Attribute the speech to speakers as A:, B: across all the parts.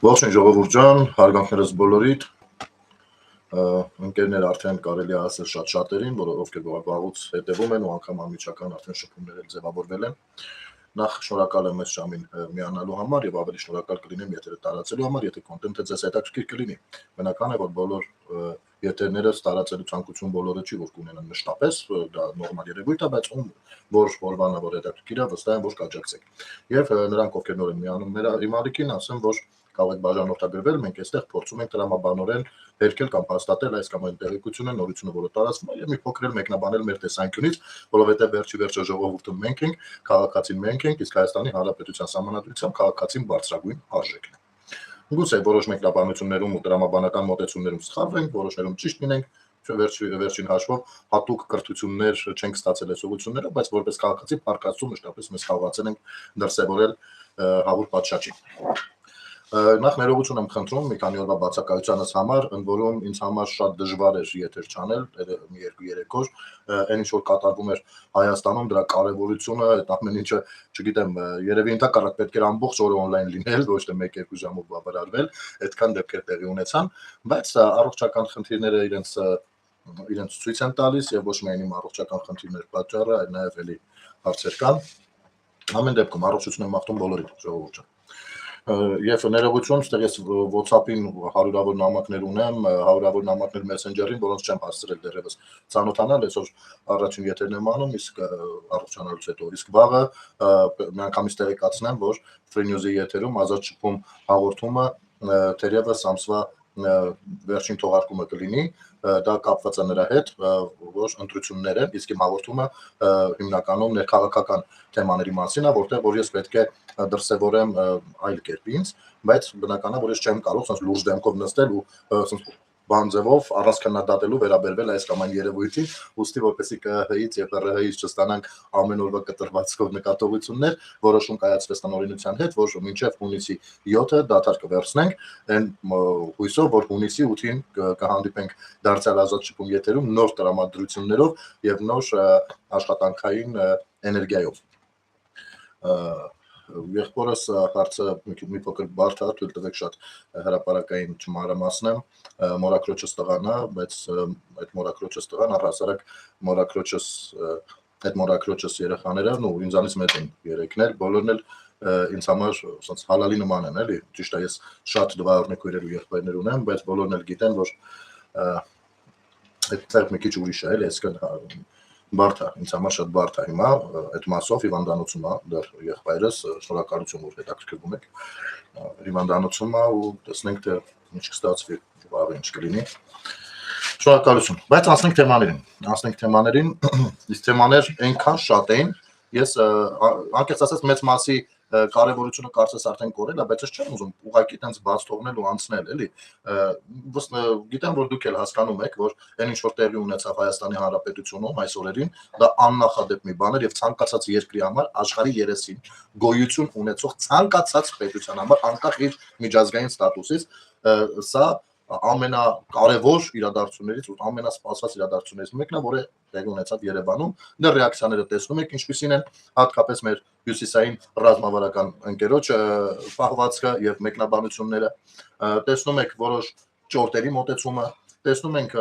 A: Ողջույն ժողովուրդ ջան, հարգանքներս բոլորիդ, ընկերներ արդեն կարելի է ասել շատ շատերին, ովքեր վաղուց հետևում են ու անգամ անմիջական արդեն շփումներ ձևավորվել են։ Նախ շնորհակալ եմ այս ժամին միանալու համար եւ ավելի շնորհակալ կլինեմ եթերը տարածելու համար, եթե կոնտենտը ձեզ հետաքրքիր կլինի։ Բնական է, որ բոլոր եթերները տարածելու ցանկություն բոլորը չի, որ կունենան մշտապես, դա նորմալ երևույթ է, բայց որ օրվանա որ հետաքրքիր է, վստահ եմ, որ կաջակցեք։ Եվ նրանք, ովքեր նոր են միանում մեր իմալիքին, ասեմ, որ կարող եք բաժանորդագրվել, մենք այստեղ փորձում ենք տրամաբանորեն հերքել կամ հաստատել այս կամ այն տեղեկությունը, նորությունը, որը տարածվում է, եւ մի փոքր էլ մեկնաբանել մեր տեսանկյունից, որովհետեւ վերջի ժողովուրդը մենք ենք, քաղաքացին մենք ենք, իսկ Հայաստանի Հանրապետության Սահմանադրությամբ քաղաքացին բարձրագույն արժեքն է։ Գուցե որոշ մեկնաբանություններում ու տրամաբանական մոտեցումներում սխալվենք, որոշներում ճիշտ լինենք, վերջին հաշվով հատուկ կրթություններ չենք ստացել այս ուղղություններով, բայց որպես քաղաքացի փառքաստու մշտապես մեզ խաղացել ենք դրսևորել հավուր պատշաճի։ Նախ ներողություն եմ խնդրում մի քանի օրվա բացակայությանս համար, ընդ որում ինձ համար շատ դժվար էր եթեր չանել մի 2-3 օր, այն ինչ որ կատարվում էր Հայաստանում, դրա կարևորությունը, այդ ամեն ինչը, չգիտեմ, երևի ընդհակառակ պետք էր ամբողջ օրը on-line լինել, ոչ թե 1-2 ժամով բավարարվել, այդքան դեպքեր տեղի ունեցան, բայց առողջական խնդիրները իրենց ցույց են տալիս եւ ոչ միայն իմ առողջական խնդիրներ պատճառը, այլ նաեւ էլի հարցեր կան։ Ամեն դեպքում առողջություն եմ մաղթում բոլորիդ ժողովուրդ ջան։ Եվ ներողություն, ստեղ ես WhatsApp-ին հարյուրավոր նամակներ ունեմ, հարյուրավոր նամակներ Messenger-ին, որոնց չեմ հասցրել դեռևս ծանոթանալ, այսօր առաջին եթերն եմ անում, իսկ առողջանալուց հետո, իսկ վաղը միանգամից տեղեկացնեմ, որ Free News-ի եթերում ազատ շփում հաղորդումը թերևս ամսվա վերջին թողարկումը կլինի, դա կապված է նրա հետ, որ ընտրություններ են, իսկ իմ հաղորդումը հիմնականում ներքաղաքական թեմաների մասին է, որտեղ որ ես պետք է դրսևորեմ այլ կերպ ինձ, բայց բնական է, որ ես չեմ կարող ասես լուրջ դեմքով նստել ու ասես բան ձևով առանց քննադատելու վերաբերվել այս կամ այն երևույթին, ուստի որպեսզի ԿՀ-ից եւ ՌՀ-ից չստանանք ամեն օրվա կտրվածքով նկատողություններ, որոշում կայացվեց տնօրինության հետ, որ մինչեւ հունիսի 7-ը դադար կվերցնենք, այն հույսով, որ հունիսի 8-ին կհանդիպենք դարձյալ ազատ շփում եթերում նոր տրամադրություններով եւ նոր աշխատանքային էներգիայով։ Եղբորս հարցը մի փոքր բարդ է, թույլ տվեք շատ հրապարակային չմանրամասնեմ, մորակրոջս տղան է, բայց այդ մորակրոջս տղան առհասարակ այդ մորակրոջս երեխաները ու ինձանից մեծ են երեքն էլ, բոլորն էլ ինձ համար ասած հալալի նման են, էլի, ճիշտ է, ես շատ դվայորներ քույրեր ու եղբայրներ ունեմ, բայց բոլորն էլ գիտեն, որ այդտեղ մի քիչ ուրիշ է, էլի, այսինքն բարդ է, ինձ համար շատ բարդ է հիմա, այդ մասով հիվանդանոցում է դեռ եղբայրս, շնորհակալություն որ հետաքրքրվում եք, հիվանդանոցում է ու տեսնենք թե ինչ կստացվի, վաղը ինչ կլինի։ Շնորհակալություն, բայց անցնենք թեմաներին, իսկ թեմաներ այնքան շատ են, ես անկեղծ ասած մեծ մասի կարևորությունը կարծես արդեն կորել է, բայց ես չեմ ուզում ուղղակի տենց բաց թողնել ու անցնել, էլի։ Գիտեմ, որ դուք էլ հասկանում եք, որ այն ինչ որ տեղի ունեցավ Հայաստանի Հանրապետությունում այս օրերին, դա աննախադեպ մի բան էր եւ ցանկացած երկրի համար աշխարհի երեսին գոյություն ունեցող ցանկացած պետության համար անկախ իր միջազգային ստատուսից, սա ամենակարևոր իրադարձություններից ու ամենասպասված իրադարձություններից մեկն է, որը տեղի ունեցավ Երևանում, դեռ ռեակցիաները տեսնում եք ինչպիսին են, հատկապես մեր հյուսիսային ռազմավարական ընկերոջ պահվածքը եւ մեկնաբանությունները, տեսնում եք որոշ ճորտերի մոտեցումը, տեսնում ենք,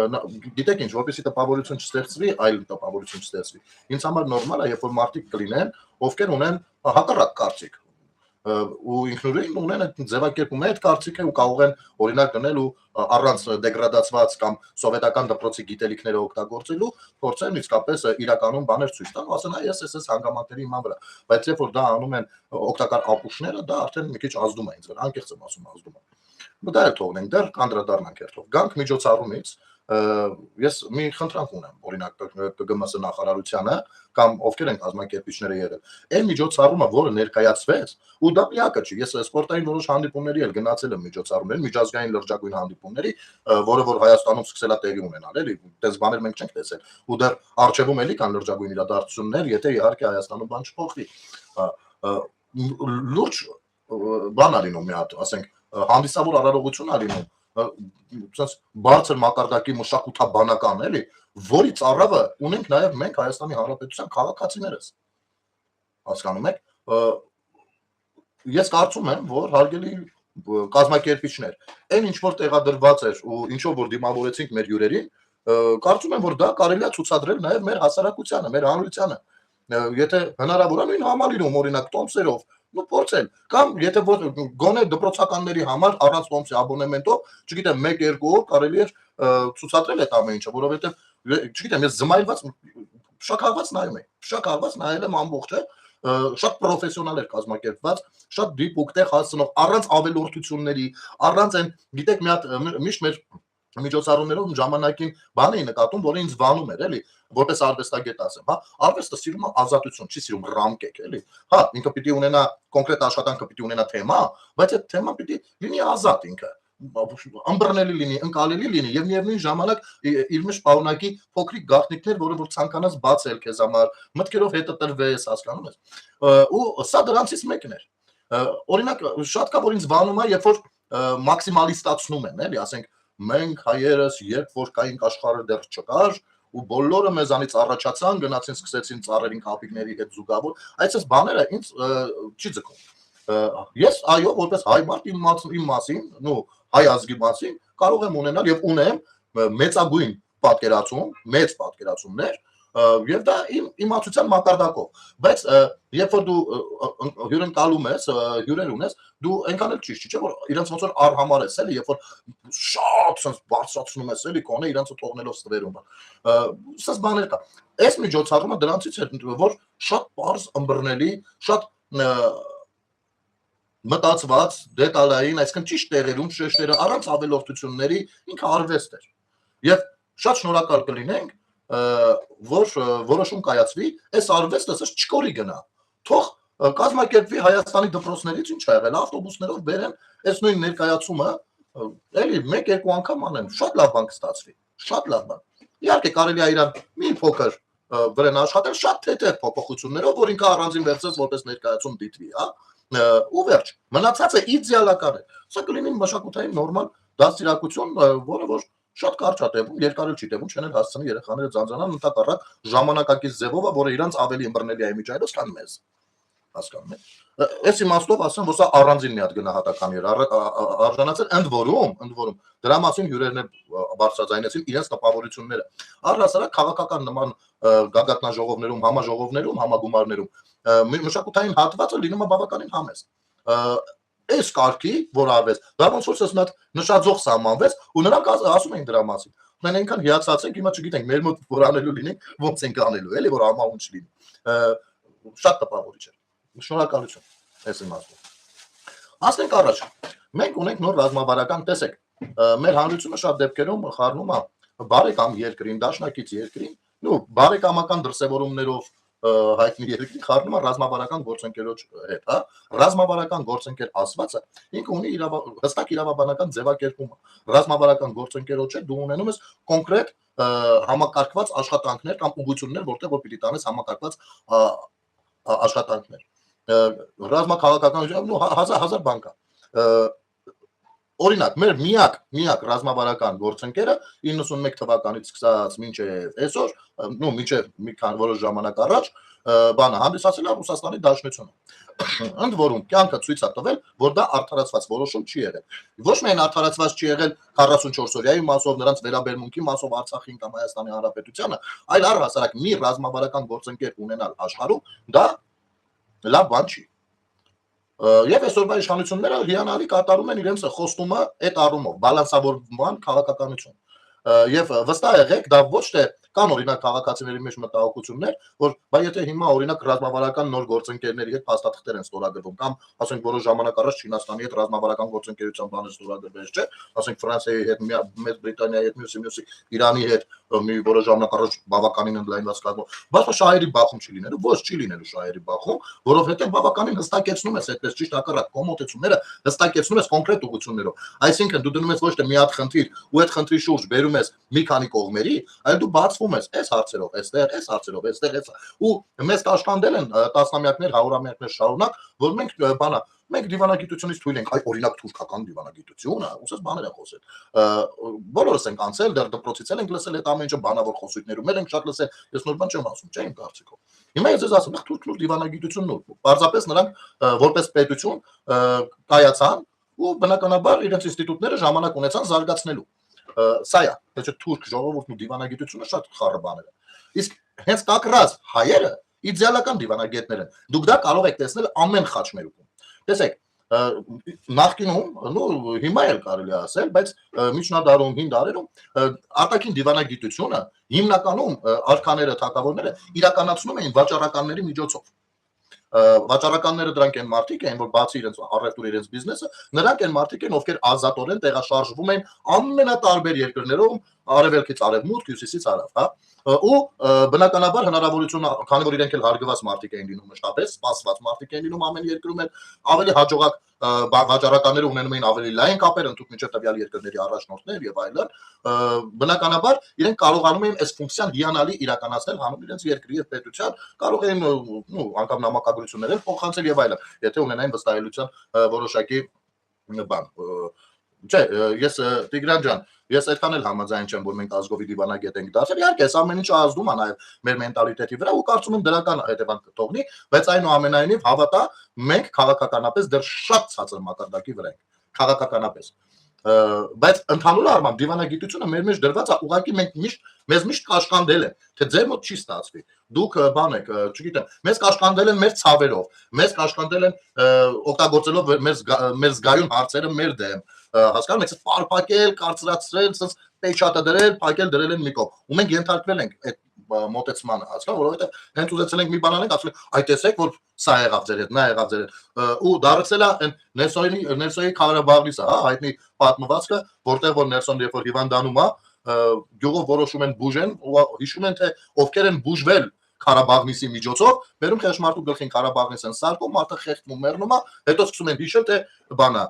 A: գիտեք ինչ, որպեսզի տպավորություն չստեղծվի, այլ տպավորություն չստեղծվի։ Ինձ համար նորմալ է, երբ որ մարդիկ կլինեն, ովքեր ունեն հակառակ կարծիք ու ինքնուրույն ունեն այդ ձևակերպում այդ կարծիքը ու կարող են օրինակ դնել ու առանց դեգրադացված կամ սովետական դպրոցի գիտելիքները օգտագործելու փորձեն իսկապես իրականում բաներ ցույց տալ ու ասեն այ ես հանգամանքների իման վրա, բայց երբ որ դա անում են օգտակար ապուշները, դա արդեն մի քիչ ազդում է ինձ վրա, անկեղծ եմ ասում ազդում է։ Դա էլ թողնենք, դեռ կանդրադառնանք երթով։ Գանք միջոցառումից ես մի խնդրանք ունեմ, օրինակ ԿԳՄՍ նախարարությանը կամ ովքեր են կազմակերպիչները եղել։ Այն միջոցառումը, որը ներկայացվեց, ու դա միակը չի, ես սպորտային որոշ հանդիպումների էլ գնացել եմ միջոցառումների, միջազգային լրջագույն հանդիպումների, որը որ Հայաստանում սկսել է տեղի ունենալ, էլի, այդպես բաներ մենք չենք տեսել։ Ու դեռ արժևում էլի կան լրջագույն իրադարձություններ, եթե իհարկե Հայաստանում բան չփոխվի։ Լուրջ բան ա լինում մի հատ, ասենք, հանդիսավոր արարողություն ա լինում, ասես բարձր մակարդակի մշակութաբանական, էլի, որի ծառավը ունենք նաև մենք Հայաստանի Հանրապետության քաղաքացիներս։ Հասկանում եք։ Ես կարծում եմ, որ հարգելի կազմակերպիչներ, այն ինչ որ տեղադրված էր ու ինչով որ դիմավորեցինք մեր հյուրերին, կարծում եմ որ դա կարելի է ցուցադրել նաև մեր հասարակությանը, մեր հանրությանը։ Եթե հնարավոր է նույն համալիրում օրինակ տոմսերով նու փորձել կամ եթե որ գոնե դպրոցականների համար առանց տոմսի աբոնեմենտով, չգիտեմ 1-2 օր կարելի է ցուցադրել այդ ամեն ինչը, որովհետև չգիտեմ, ես զմայլված շաքարված նայում եմ, շաքարված նայել եմ ամբողջը, շատ պրոֆեսիոնալ էր կազմակերպված, շատ դիպուկ տեղ հասցնող, առանց ավելորդությունների, առանց այն, գիտեք, մի հատ միշտ մեր միջոցառումներով ժամանակին բան էի նկատում, որը ինձ վանում էր, էլի, որպես արվեստագետ ասեմ, հա, արվեստը սիրում է ազատություն, չի սիրում ռամկեք, էլի, հա, ինքը պիտի ունենա կոնկրետ աշխատանքը պիտի ունենա թեմա, բայց այդ թեման պիտի լինի ազատ ինքը, ըմբռնելի լինի, ընկալելի լինի եւ միևնույն ժամանակ իր մեջ պարունակի փոքրիկ գաղտնիքներ, որը որ ցանկանաս բացել քեզ համար, մտքերով հետը տրվես, հասկանում ես։ Ու սա դրանցից մեկն էր։ Օրինակ շատ կա որ ինձ վանում է, երբ որ մաքսիմալիստացնում են, էլի, ասենք մենք հայերս երբ որ կայինք աշխարհը դեռ չկար ու բոլորը մեզանից առաջացան, գնացին սկսեցին ծառերին կապիկների հետ զուգավոր, այսպես բաները ինձ չի ձգում։ Ես այո, որպես հայ մարդ իմ մասին, նո հայ ազգի մասին կարող եմ ունենալ եւ ունեմ մեծագույն պատկերացում, մեծ պատկերացումներ եւ դա իմ իմացության մակարդակով, բայց երբ որ դու հյուրընկալում ես, հյուրեր ունես, դու այնքան էլ ճիշտ չէ, որ իրենց ոնց որ արհամար ես, էլի, երբ որ շատ sense բարձրացնում ես, էլի, կոնե իրենց թողնելով ստվերում։ Սա բաներ կա։ Այս միջոցառումը դրանցից է, որ շատ բարձ ըմբռնելի, շատ մտածված, դետալային, այսինքն ճիշտ տեղերում շեշտերը առանց ավելորդությունների ինքը արվեստ էր։ Եվ շատ շնորհակալ կլինենք, որ որոշում կայացվի, այս արվեստը սա չկորի գնա։ Թող կազմակերպվի Հայաստանի դպրոցներից ինչ ա եղել, ավտոբուսներով բերեն այս նույն ներկայացումը, էլի 1-2 անգամ անեն, շատ լավ բան կստացվի, շատ լավ բան։ Իհարկե կարելի է իրան մի փոքր վրան աշխատել շատ թեթև փոփոխություններով, որ ինքը առանձին վերցրած որպես ներկայացում դիտվի, հա։ Ու վերջ, մնացածը իդեալական է։ Սա կլինի մշակութային նորմալ դաստիարակություն, որը որ շատ կարճ է տևում, երկար չի տևում, չեն էլ հասցնի երեխաները ձանձրանան ընդհանրակ ժամանակակից ձևով, որը իրանց ավելի ըմբռնելի է միջայլոց, քան մեզ։ Հասկանում եք։ Այս իմաստով ասեմ, որ սա առանձին մի հատ գնահատական էր արժանացել, ընդ որում դրա մասին հյուրերն բարձրաձայնեցին իրենց տպավորությունները։ Առհասարակ քաղաքական նման գագաթնաժողովներում, համաժողովներում, համագումարներում մշակութային հատվածը լինում է բավականին համեստ։ Այս կարգի, որ արվեց, դա ոնց որ ասես մի հատ նշաձող սահմանվեց ու նրանք ասում էին դրա մասին։ Մենք այնքան հիացած ենք, հիմա չգիտենք, մեր մոտ որ անելու լինենք, ոնց ենք անելու, էլի որ համահունչ լինի։ Շատ տպավորիչ է։ Շնորհակալություն այս իմաստով։ Ասենք առաջ։ Մենք ունենք նոր ռազմավարական, տեսեք, մեր հանրությունը շատ դեպքերում խառնում է բարեկամ երկրին, դաշնակից երկրին, նո բարեկամական դրսևորումներով հայտնի երկրին խառնում է ռազմավարական գործընկերոջ հետ, հա։ Ռազմավարական գործընկեր ասվածը ինքը ունի հստակ իրավաբանական ձևակերպում։ Ռազմավարական գործընկերոջ հետ դու ունենում ես կոնկրետ համակարգված աշխատանքներ կամ ուղղություններ, որտեղ որ պիտի տանես համակարգված աշխատանքներ։ Ռազմաքաղաքական հազար բան կա։ Օրինակ, մեր միակ ռազմավարական գործընկերը 91 թվականից սկսած մինչև այսօր, նո մինչև մի քանի որոշ ժամանակ առաջ, բանը հանդիսացել է Ռուսաստանի Դաշնությունը։ Ընդ որում կյանքը ցույց է տվել, որ դա արդարացված որոշում չի եղել։ Ոչ միայն արդարացված չի եղել 44 օրյայի մասով, նրանց վերաբերմունքի մասով Արցախին կամ Հայաստանի Հանրապետությանը, այլ առհասարակ մի ռազմավարական գործընկեր ունենալ աշխարհում, դա լավ բան չի։ Եվ այսօրվա իշխանությունները հիանալի կատարում են իրենց խոստումը այդ առումով, բալանսավորման քաղաքականություն։ Եվ վստահ եղեք, դա ոչ թե կան օրինակ քաղաքացիների մեջ մտահոգություններ, որ բայ եթե հիմա օրինակ ռազմավարական նոր գործընկերների հետ փաստաթղթեր են ստորագրվում կամ ասենք որոշ ժամանակ առաջ Չինաստանի հետ ռազմավարական գործընկերության բաներ ստորագրվեց, չէ, ասենք Ֆրանսիայի հետ, Մեծ Բրիտանիայի հետ, մյուսի Իրանի հետ մի որոշ ժամանակ առաջ բավականին ընդլայնված կազմով, բայց շահերի բախում չի լինելու, ոչ չի լինելու շահերի բախում, որովհետև բավականին հստակեցնում ես այդպես ճիշտ հակառակ կոմոտեցումները հստակեցնում ես կոնկրետ ուղղություններով։ Այսինքն դու դնում ես ոչ թե մի հատ խնդիր ու այդ խնդրի շուրջ բերում ես մի քանի կողմերի, այլ դու բացվում ես այս հարցերով, այստեղ, այս հարցերով, այստեղ, այս ու մեզ կաշխանդել են տասնամյակներ, հարյուրամյակներ շարունակ, որ մենք դիվանագիտությունից թույլ ենք, այ օրինակ թուրքական դիվանագիտությունը, ուսես բաներ են խոսել։ Բոլորս ենք անցել, դեռ դպրոցից ենք լսել այդ ամեն ինչը բանավոր խոսույթներում, մեր ենք շատ լսել, ես նոր բան չեմ ասում, չէ՞ իմ կարծիքով։ Հիմա ես ասում եմ թուրքն ու դիվանագիտությունն ու պարզապես նրանք որպես պետություն կայացան ու բնականաբար իրենց ինստիտուտները ժամանակ ունեցան զարգացնելու։ Սա է, թե թուրք ժողովուրդն ու դիվանագիտությունը շատ խառը բաներ են։ Իսկ հենց կակրած հայերը իդեալական դիվանագետներ են։ Դուք դա կարող եք տեսնել ամեն խաչմերուկում։ Տեսեք, նախկինում, հիմա էլ կարելի ասել, բայց միջնադարում, հին դարերում արտաքին դիվանագիտությունը հիմնականում արքաները, թագավորները իրականացնում էին վաճառականների միջոցով։ Վաճառականները դրանք են մարդիկ են, որ բացի իրենց առևտուրի իրենց բիզնեսը, նրանք են մարդիկ են, ովքեր ազատորեն տեղաշարժվում են ամենատարբեր երկրներում, արևելքից արևմուտք, հյուսիսից հարավ, հա։ Ու բնականաբար հնարավորություն, քանի որ իրենք էլ հարգված մարդիկ էին լինում մշտապես, սպասված մարդիկ էին լինում ամեն երկրում են, ավելի հաջողակ վաճառականները ունենում էին ավելի լայն կապեր, ընդհանուր մինչև տվյալ երկրների առաջնորդներ եւ այլն, բնականաբար իրենք կարողանում էին այս ֆունկցիան հիանալի իրականացնել հանուն իրենց երկրի եւ պետության, կարող էին անգամ նամակագրություններ էլ փոխանցել եւ այլն, եթե ունենային վստահելիության որոշակի բան։ Չէ, ես Տիգրան ջան, ես այդքան էլ համաձայն չեմ, որ մենք ազգովի դիվանագետ ենք դարձել, իհարկե, այս ամեն ինչը ազդում է նաև մեր մենտալիտետի վրա ու կարծում եմ դրական հետևանք կթողնի, բայց այնուամենայնիվ հավատա, մենք քաղաքականապես դեռ շատ ցածր մակարդակի վրա ենք, քաղաքականապես։ Բայց ընդհանուր առմամբ դիվանագիտությունը մեր մեջ դրված է, ուղղակի մեզ միշտ կաշկանդել են, թե ձեր մոտ չի ստացվի։ Դուք բան եք, չգիտեմ, մեզ կաշկանդել են մեր ցավերով, մեզ կաշկանդել են օգտագործելով մեր զգայուն հարցերը մեր դեմ, հասկանում եք, պարփակել, կարծրացրել, ասես պեչատը դրել, փակել դրել են մի կողմ։ Ու մենք ենթարկվել ենք այդ մոտեցմանը, հասկանու, որովհետև հենց ուզեցել ենք մի բան անենք, ասել այ տեսեք, որ սա եղավ ձեր հետ, նա եղավ ձեր հետ, ու դարձել է այն Նելսոնի Ղարաբաղից, հա, հայտնի պատմվածքը, որտեղ որ Նելսոնը երբ որ հիվանդանում է, գյուղով որոշում են բուժեն, ու հիշում են թե ովքեր են բուժվել Ղարաբաղնիսի միջոցով, բերում քեշմարտու գլխին Ղարաբաղնիս են սարկում, մարդը խեղդվում մեռնում է, հետո սկսում են հիշել թե բանա,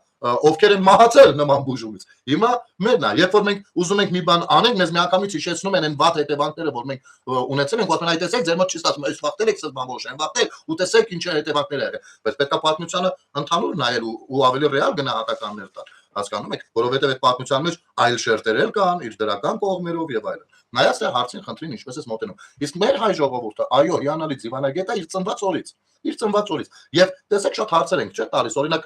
A: ովքեր են մահացել նման բուժումից։ Հիմա մերն է, երբ որ մենք ուզում ենք մի բան անենք, մեզ միանգամից հիշեցնում են այն վատ հետևանքները, որ մենք ունեցել ենք, ասում են, այ տեսեք, ձեր մոտ չի ստացվում, այս վախտել եք, սա բան որոշ են վախտել, ու տեսեք ինչ հետևանքներ եղել։ Բայց պետք է պատմությանը ընդհանուր նայել ու ավելի ռեալ գնահատականներ տալ։ Հասկանում եք, որովհետև այդ պատմության մեջ այլ շերտեր էլ կան, իր դրական կողմերով եւ այլն։ Նայած թե հարցին խնդրին ինչպես է մոտենում։ Իսկ մեր հայ ժողովուրդը, այո, հիանալի դիվանագետ է իր ծնված օրից։ Եվ տեսեք շատ հարցեր ենք, չէ՞ տալիս, օրինակ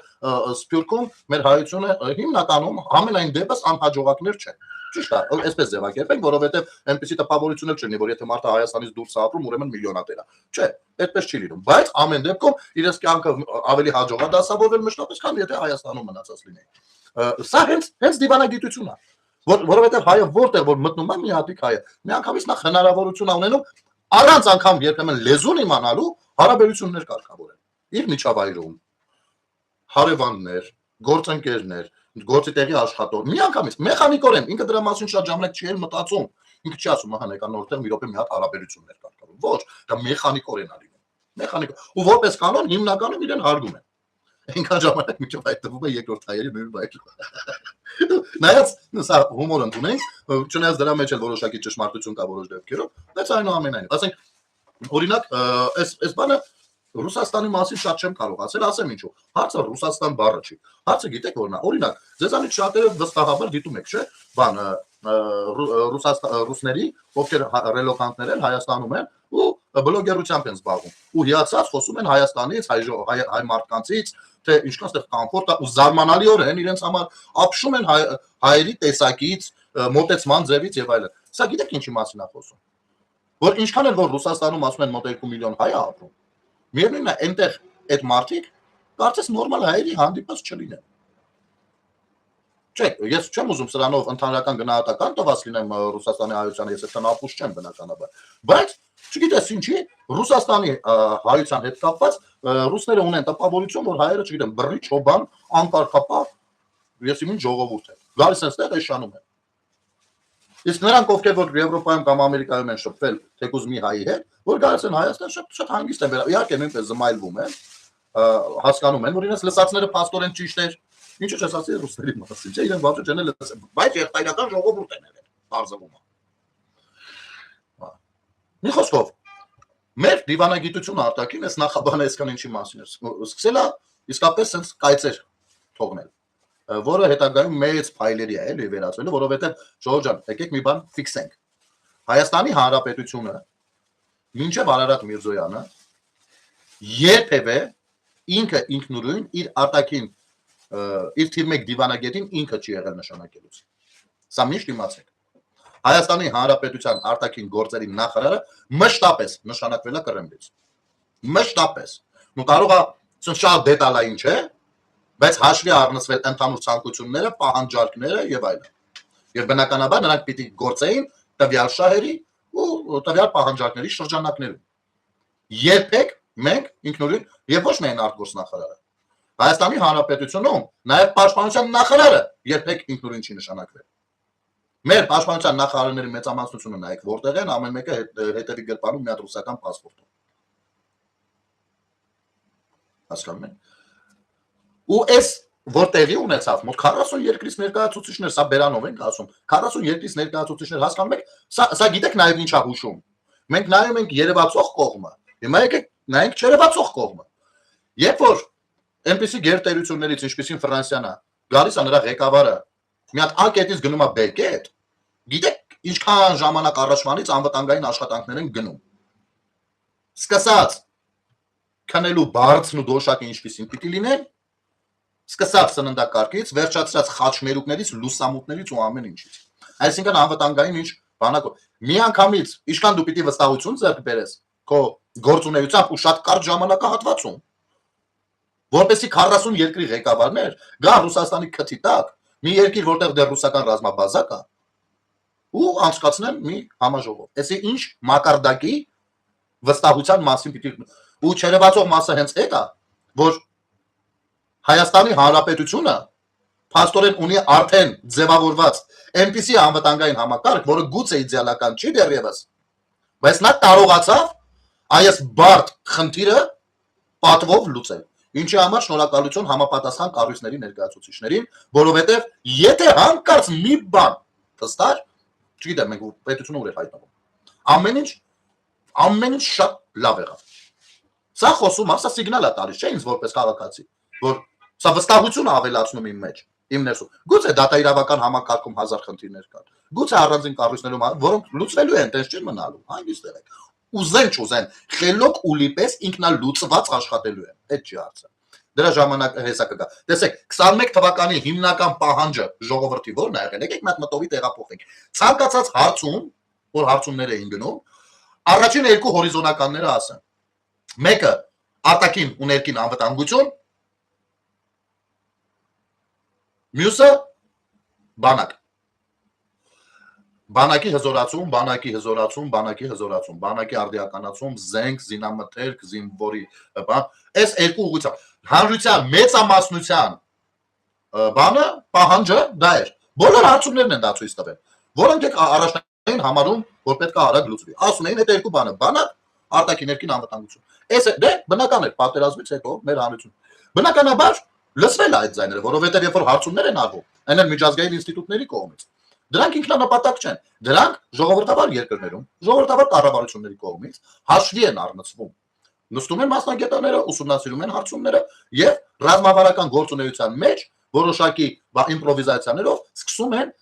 A: Սփյուռքում մեր հայությունը հիմնականում ամենայն դեպս անհաջողակներ չեն։ Ճիշտ է, այսպես ձևակերպենք, որովհետև այնպեսի տպավորություն էլ չլինի, որ եթե մարդը Հայաստանից դուրս է ապրում, ուրեմն միլիոնատեր է։ Չէ, այդպես չի լինում, բայց ամեն դեպքում իրենց կյանքը ավելի հաջող է դասավորվել մշտապես, քան եթե Հայաստանում մնացած լինեի։ Սա հենց դիվանագիտությունն է, որովհետև հայը որտեղ որ մտնում է մի հատիկ հայը, միանգամից նա հնարավորություն է ունենում առանց անգամ երբեմն լեզուն իմանալու հարաբերություններ կարգավորել իր միջավայրում, հարևաններ, գործընկերներ, գործի տեղի աշխատող, միանգամից մեխանիկորեն, ինքը դրա մասին շատ ժամանակ չի էլ մտածում, ինքը չի ասում, ահա նեկան նորտեղ մի րոպե մի հատ հարաբերություններ կարգավորում, ոչ, դա մեխանիկորեն է լինում, մեխանիկ, ու որպես կանոն հիմնականում իրեն հարգում են, այնքան ժամանակ միջով այդ տվում է երկրորդ հայերի նույն վայրում, նայած սա հումոր ընդունենք, չնայած դրա մեջ էլ որոշակի ճշմարտություն կա որոշ դեպքերով, բայց այնուամենայնիվ, ասենք, օրինակ, այս բանը Ռուսաստանի մասին շատ չեմ կարող ասեմ ինչու։ Հարցը Ռուսաստան բառը չի։ Հարցը գիտեք որն է։ Օրինակ, ձեզանից շատերը վստահաբար դիտում եք, չէ՞, բան ռուսների, ովքեր ռելոկանտներ են Հայաստանում են ու բլոգերությամբ են զբաղվում։ Ու հիացած խոսում են Հայաստանից, հայ մարդկանցից, թե ինչքան ստեղ կոմֆորտ է ու զարմանալիորեն իրենց համար ապշում են հայերի տեսակից, մոտեցման ձևից եւ այլն։ Սա գիտեք ինչի մասին է խոսում։ Որ ինչքան էլ որ Ռուսաստանում ասում են մոտ 2 միլիոն հայ է ապրում, միևնույնն է այնտեղ այդ մարդիկ կարծես նորմալ հայերի հանդիպած չլինեն։ Չէ, ես չեմ ուզում սրանով ընդհանրական գնահատական տված լինեմ Ռուսաստանի հայությանը, ես այդքան ապուշ չեմ բնականաբար։ Բայց չգիտես ինչի, Ռուսաստանի հայության հետ կապված ռուսները ունեն տպավորություն, որ հայերը, չգիտեմ, բռի չոբան, անկարգապահ, ես իմին ժողովուրդ է։ Գալիս են ստեղ էշանում են։ Իսկ նրանք ովքեր որ Եվրոպայում կամ Ամերիկայում են շփվել թեկուզ մի հայի հետ, որ գալիս են Հայաստան, շատ հանգիստ են վերա։ Իհարկե նույնպես զմայլվում են, հասկանում են, որ իրենց լսածները փաստորեն ճիշտ էր։ Ինչու՞ չես ասի ռուսների մասին, չէ՞, իրեն բացը չեն լսել, բայց երթայնական ժողովուրդ են եղել, բարձվում է։ Մի խոսքով, մեր դիվանագիտությունը արտաքին էս նախաբանը այսքան ինչի մասին է, սկսել է իսկապես sense կայծեր թողնել, որը հետագայում մեծ փայլերի է էլի վերածվելու, որովհետև Ժողովուրդ ջան, եկեք մի բան ֆիքսենք։ Հայաստանի Հանրապետությունը մինչև Արարատ Միրզոյանը երբևէ ինքը ինքնուրույն իր արտաքին իր թիվ 1 դիվանագետին ինքը չի եղել նշանակելուց։ Սա միշտ իմացեք։ Հայաստանի Հանրապետության արտաքին գործերի նախարարը մշտապես նշանակվել է Կրեմլից։ Մշտապես։ Ու կարող է շատ դետալային չէ, բայց հաշվի առնցվել ընդհանուր ցանկությունները, պահանջարկները եւ այլն։ Եվ բնականաբար նրանք պիտի գործեին տվյալ շահերի ու տվյալ պահանջարկների շրջանակներում։ Երբեք մենք ինքնուրույն եւ ոչ միայն արտգործնախարարը Հայաստանի Հանրապետությունում նաեւ պաշտպանության նախարարը երբեք ինքնուրույն չի նշանակվել։ Մեր պաշտպանության նախարարների մեծամասնությունը նայեք որտեղ են, ամեն մեկը հետևի գրպանում մի հատ ռուսական պասպորտ։ Հասկանում եք։ Ու այս որտեղի ունեցավ մոտ 40 երկրից ներկայացուցիչներ, սա Բերանով ենք ասում, 40 երկրից ներկայացուցիչներ, հասկանում եք, սա գիտեք նաեւ ինչա հուշում։ Մենք նայում ենք երևացող կողմը, հիմա եկեք նայենք չերևացող կողմը։ Երբ որ այնպիսի գերտերություններից, ինչպիսին Ֆրանսիան է, գալիս է նրա ղեկավարը, մի հատ A կետից գնում է B կետ, գիտեք ինչքան ժամանակ առաջվանից անվտանգային աշխատանքներ են գնում։ Սկսած քնելու բարձն ու դոշակը ինչպիսին պիտի լինեն, սկսած սննդակարգից, վերջացրած խաչմերուկներից, լուսամուտներից ու ամեն ինչից։ Այսինքն անվտանգային ինչ բանակով։ Մի անգամից ինչքան դու պիտի վստահություն ձեռք բերես քո գործունեությամբ ու շատ կարճ ժամանակահատվածում, որպեսզի 40 երկրի ղեկավարներ գան Ռուսաստանի քթի տակ, մի երկիր, որտեղ դեռ ռուսական ռազմաբազա կա, ու անցկացնեն մի համաժողով։ Այսինքն ինչ մակարդակի վստահության մասին պիտի ու չերևացող մասը հենց այդ է, որ Հայաստանի Հանրապետությունը փաստորեն ունի արդեն ձևավորված այնպիսի անվտանգային համակարգ, որը գուցե իդեալական չի դեռևս, բայց նա կարողացավ այս բարդ խնդիրը պատվով լուծել։ Ինչի համար շնորհակալություն համապատասխան կառույցների ներկայացուցիչներին, որովհետև եթե հանկարծ մի բան փստար, չգիտեմ, մենք պետությունը ուր է հայտնվում։ Ամեն ինչ շատ լավ եղավ։ Սա խոսում է, սա սիգնալ է տալիս, չէ՞ ինձ որպես քաղաքացի, որ սա վստահություն ավելացնում իմ մեջ, իմ ներսում։ Գուցե դատաիրավական համակարգում 1000 խնդիրներ կան։ Գուցե առանձին կառույցներում, որոնք լուծվելու են, տես չի մնալու, հանգիստ եղեք։ Ուզեն չուզեն, խելոք ուլի պես ինքնալուծված աշխատելու են։ Այդ չի հարցը։ Դրա ժամանակ հեսա կգա։ Տեսեք, 21 թվականի հիմնական պահանջը ժողովրդի որն է եղել։ Եկեք մատ մտովի տեղափոխենք։ Ցանկացած հարցում, որ հարցումներ էին գնում, առաջին երկու հորիզոնականները ասեն։ Մեկը արտաքին ու ներքին անվտանգություն, մյուսը բանակ։ Բանակի հզորացում, բանակի արդիականացում, զենք, զինամթերք, զինվորի բան, այս երկու ուղղությամբ հանրության մեծամասնության բանը, պահանջը դա էր։ Բոլոր հարցումներն են դա ցույց տվել, որոնք առաջնային համարում, որ պետք է արագ լուծվի։ Ասում էին այդ երկու բանը, բանակ, արտաքին ներքին անվտանգություն։ Այս դե բնական է, պատերազմից հետո մեր հանրություն։ Բնականաբար լսվել է այդ ձայները, որովհետև երբ որ հարցումներ են արվում, այն էլ միջազգային ինստիտուտների կողմից, դրանք ինքնանպատակ չեն, դրանք ժողովրդավար երկրներում, ժողովրդավար կառավարությունների կողմից հաշվի են առնցվում։ Նստում են մասնագետները, ուսումնասիրում են հարցումները եւ ռազմավարական գործունեության մեջ որոշակի իմպրովիզացիաներով սկսում են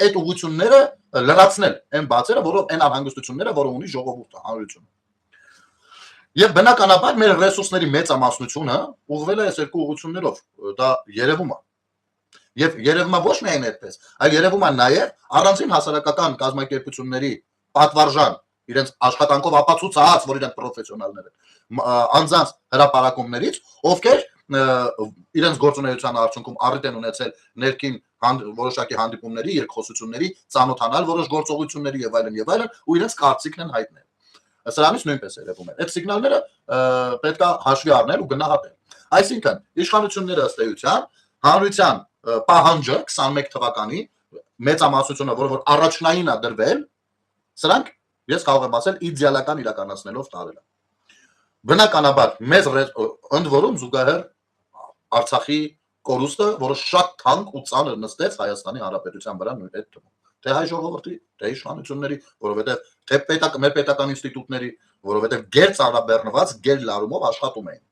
A: այդ ուղղությունները լրացնել այն բացերը, որով այն անհանգստությունները, որը ունի ժողովուրդը, հանրությունը։ Եվ բնականաբար մեր ռեսուրսների մեծամասնությունը ուղղվել է այս երկու ուղղություններով, դա երևում է։ Եվ երևում է ոչ միայն այդպես, այլ երևում է նաև առանձին հասարակական կազմակերպությունների պատվարժան իրենց աշխատանքով ապացուցած, որ իրենք պրոֆեսիոնալներ են, անձանց հրապարակումներից, ովքեր իրենց գործունեության արդյունքում առիթ են ունեցել ներքին որոշակի հանդիպումների, երկխոսությունների, ծանոթանալ որոշ գործողությունների եւ այլն, ու իրենց կարծիքն են հայտնել։ Սրանից նույնպես երևում է։ Այդ սիգնալները պետք է հաշվի առնել ու գնահատել։ Այսինքն, իշխանությունները ըստ էության հանրության պահանջը 21 թվականի մեծամասնությունը, որը որ առաջնային է դրվել, սրանք ես կարող եմ ասել իդեալական իրականացնելով տարել է։ Բնականաբար մեզ ընդ որում զուգահեռ Արցախի կորուստը, որը շատ թանկ ու ծանր նստեց Հայաստանի Հանրապետության վրա նույն այդ թվում։ Թե հայ ժողովրդի, թե իշխանությունների, որովհետև թե մեր պետական ինստիտուտների, որովհետև գեր ծանրաբեռնված, գեր լարումով աշխատում էին,